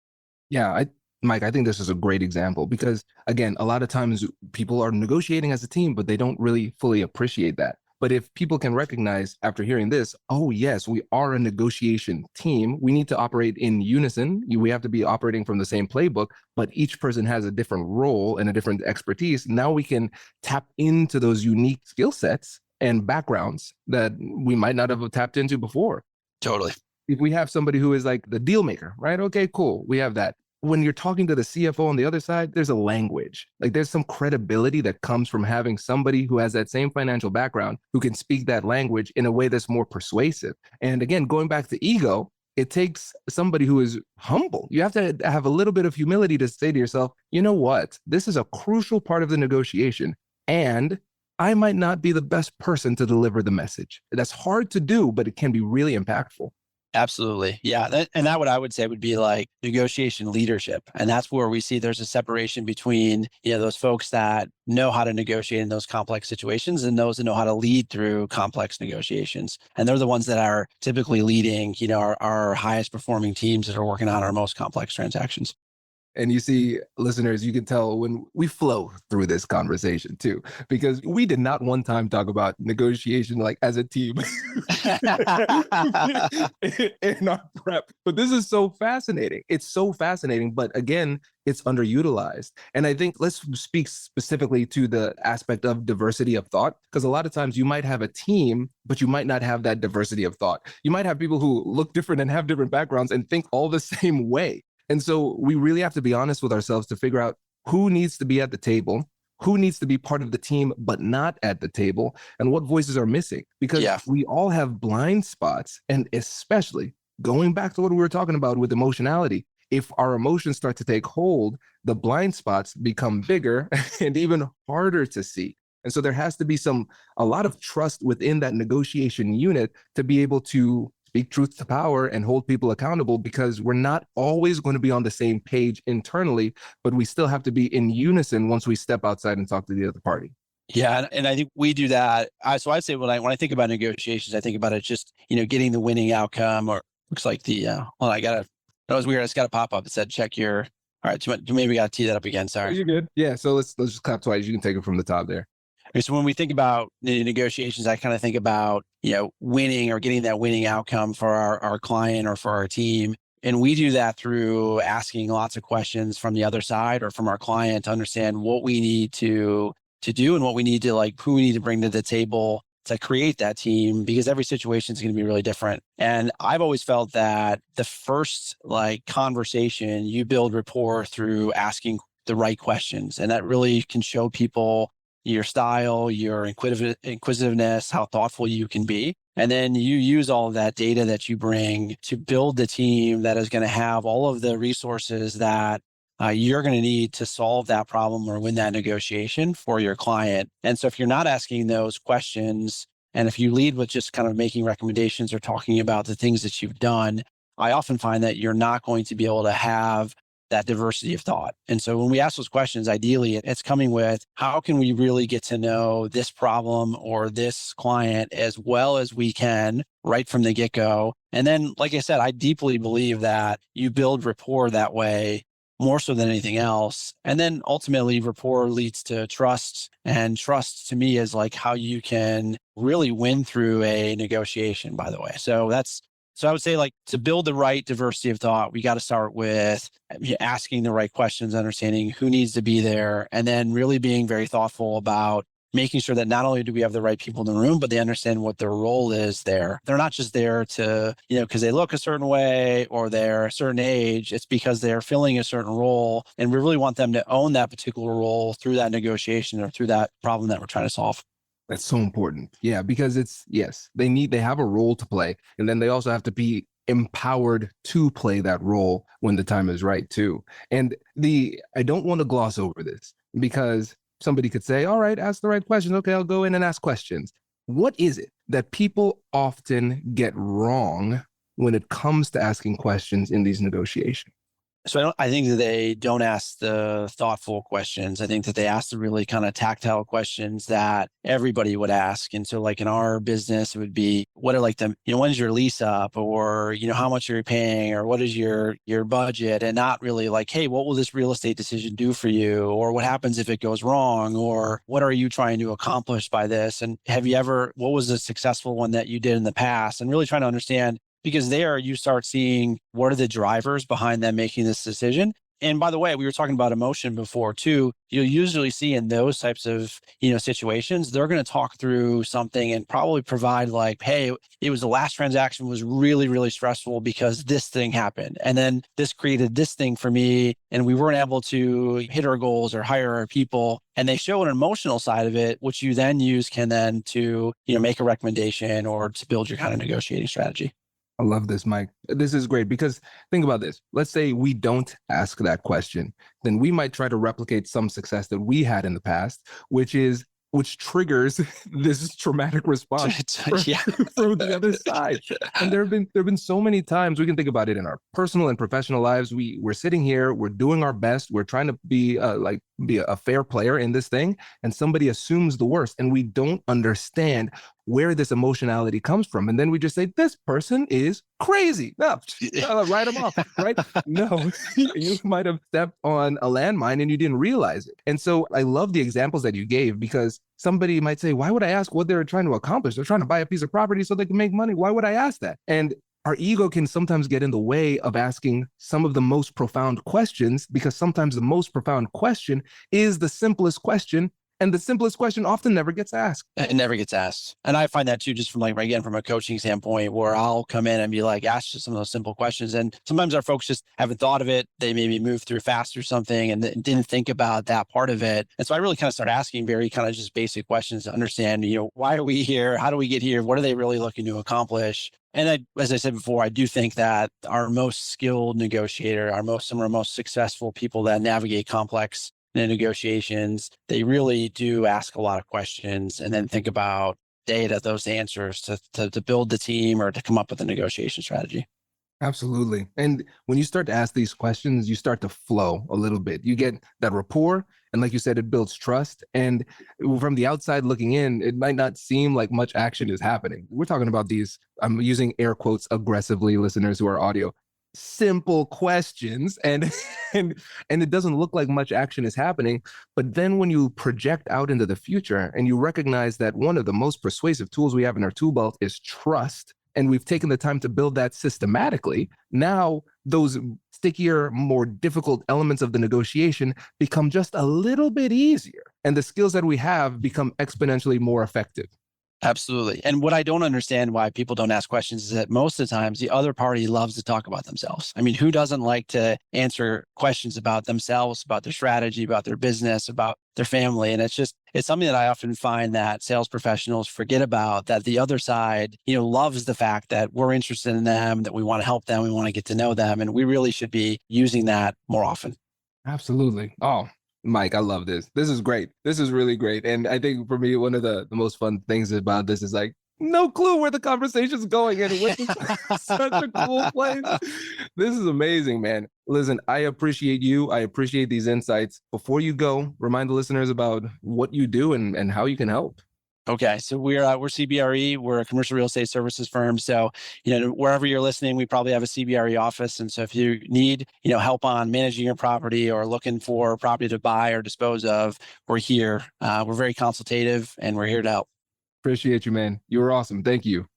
Yeah, Mike, I think this is a great example because, again, a lot of times people are negotiating as a team, but they don't really fully appreciate that. But if people can recognize after hearing this, oh, yes, we are a negotiation team. We need to operate in unison. We have to be operating from the same playbook, but each person has a different role and a different expertise. Now we can tap into those unique skill sets and backgrounds that we might not have tapped into before. Totally. If we have somebody who is like the deal maker, right? Okay, cool. We have that. When you're talking to the CFO on the other side, there's a language. Like there's some credibility that comes from having somebody who has that same financial background who can speak that language in a way that's more persuasive. And again, going back to ego, it takes somebody who is humble. You have to have a little bit of humility to say to yourself, you know what? This is a crucial part of the negotiation. And I might not be the best person to deliver the message. That's hard to do, but it can be really impactful. Absolutely. Yeah. And that what I would say would be like negotiation leadership. And that's where we see there's a separation between, those folks that know how to negotiate in those complex situations and those that know how to lead through complex negotiations. And they're the ones that are typically leading, our highest performing teams that are working on our most complex transactions. And you see, listeners, you can tell when we flow through this conversation too, because we did not one time talk about negotiation like as a team in our prep. But this is so fascinating. It's so fascinating. But again, it's underutilized. And I think let's speak specifically to the aspect of diversity of thought, because a lot of times you might have a team, but you might not have that diversity of thought. You might have people who look different and have different backgrounds and think all the same way. And so we really have to be honest with ourselves to figure out who needs to be at the table, who needs to be part of the team, but not at the table, and what voices are missing. Because we all have blind spots. And especially going back to what we were talking about with emotionality, if our emotions start to take hold, the blind spots become bigger and even harder to see. And so there has to be a lot of trust within that negotiation unit to be able to speak truth to power and hold people accountable, because we're not always going to be on the same page internally, but we still have to be in unison once we step outside and talk to the other party. Yeah. And I think we do that. So I'd say when I think about negotiations, I think about it just, getting the winning outcome, or looks like that was weird. I just got a pop up that said, check your, all right, maybe we got to tee that up again. Sorry. You're good. Yeah. So let's just clap twice. You can take it from the top there. Okay, so when we think about the negotiations, I kind of think about, winning or getting that winning outcome for our client or for our team. And we do that through asking lots of questions from the other side or from our client to understand what we need to do and what we need to who we need to bring to the table to create that team, because every situation is going to be really different. And I've always felt that the first conversation, you build rapport through asking the right questions. And that really can show people your style, your inquisitiveness, how thoughtful you can be. And then you use all of that data that you bring to build the team that is going to have all of the resources that you're going to need to solve that problem or win that negotiation for your client. And so if you're not asking those questions, and if you lead with just kind of making recommendations or talking about the things that you've done, I often find that you're not going to be able to have that diversity of thought. And so when we ask those questions, ideally, it's coming with, how can we really get to know this problem or this client as well as we can right from the get-go? And then, like I said, I deeply believe that you build rapport that way more so than anything else. And then ultimately, rapport leads to trust. And trust to me is how you can really win through a negotiation, by the way. So I would say to build the right diversity of thought, we got to start with asking the right questions, understanding who needs to be there, and then really being very thoughtful about making sure that not only do we have the right people in the room, but they understand what their role is there. They're not just there to, because they look a certain way or they're a certain age. It's because they're filling a certain role. And we really want them to own that particular role through that negotiation or through that problem that we're trying to solve. That's so important. Yeah, because they have a role to play. And then they also have to be empowered to play that role when the time is right too. And I don't want to gloss over this because somebody could say, all right, ask the right questions. Okay, I'll go in and ask questions. What is it that people often get wrong when it comes to asking questions in these negotiations? So I think that they don't ask the thoughtful questions. I think that they ask the really kind of tactile questions that everybody would ask. And so like in our business, it would be, what are like the, when's your lease up? Or, how much are you paying? Or what is your budget? And not really like, hey, what will this real estate decision do for you? Or what happens if it goes wrong? Or what are you trying to accomplish by this? And what was a successful one that you did in the past? And really trying to understand, because there you start seeing what are the drivers behind them making this decision. And by the way, we were talking about emotion before too. You'll usually see in those types of, situations, they're going to talk through something and probably provide like, hey, it was the last transaction was really, really stressful because this thing happened. And then this created this thing for me. And we weren't able to hit our goals or hire our people. And they show an emotional side of it, which you then can then to, make a recommendation or to build your kind of negotiating strategy. I love this, Mike. This is great because think about this. Let's say we don't ask that question, then we might try to replicate some success that we had in the past, which triggers this traumatic response from the other side. And there have been so many times we can think about it in our personal and professional lives. We're sitting here, we're doing our best, we're trying to be a fair player in this thing, and somebody assumes the worst, and we don't understand where this emotionality comes from. And then we just say, this person is crazy. No, write them off, right? No, you might have stepped on a landmine and you didn't realize it. And so I love the examples that you gave because somebody might say, why would I ask what they're trying to accomplish? They're trying to buy a piece of property so they can make money. Why would I ask that? And our ego can sometimes get in the way of asking some of the most profound questions because sometimes the most profound question is the simplest question. And the simplest question often never gets asked. It never gets asked. And I find that too, just from from a coaching standpoint, where I'll come in and be like, ask just some of those simple questions. And sometimes our folks just haven't thought of it. They maybe moved through fast or something and didn't think about that part of it. And so I really kind of start asking very kind of just basic questions to understand, why are we here? How do we get here? What are they really looking to accomplish? And as I said before, I do think that our most skilled negotiator, some of our most successful people that navigate complex negotiations, they really do ask a lot of questions and then think about data, those answers to build the team or to come up with a negotiation strategy. Absolutely. And when you start to ask these questions, you start to flow a little bit. You get that rapport. And like you said, it builds trust. And from the outside looking in, it might not seem like much action is happening. We're talking about these, I'm using air quotes aggressively, listeners who are audio, simple questions, and it doesn't look like much action is happening. But then when you project out into the future and you recognize that one of the most persuasive tools we have in our tool belt is trust, and we've taken the time to build that systematically, now those stickier, more difficult elements of the negotiation become just a little bit easier, and the skills that we have become exponentially more effective. Absolutely. And what I don't understand why people don't ask questions is that most of the times the other party loves to talk about themselves. I mean, who doesn't like to answer questions about themselves, about their strategy, about their business, about their family? And it's something that I often find that sales professionals forget about, that the other side, loves the fact that we're interested in them, that we want to help them, we want to get to know them. And we really should be using that more often. Absolutely. Oh, Mike, I love this. This is great. This is really great. And I think for me, one of the most fun things about this is like, no clue where the conversation's going and which is such a cool place. This is amazing, man. Listen, I appreciate you. I appreciate these insights. Before you go, remind the listeners about what you do and how you can help. Okay. So we're CBRE. We're a commercial real estate services firm. So, wherever you're listening, we probably have a CBRE office. And so if you need, help on managing your property or looking for property to buy or dispose of, we're here. We're very consultative and we're here to help. Appreciate you, man. You were awesome. Thank you.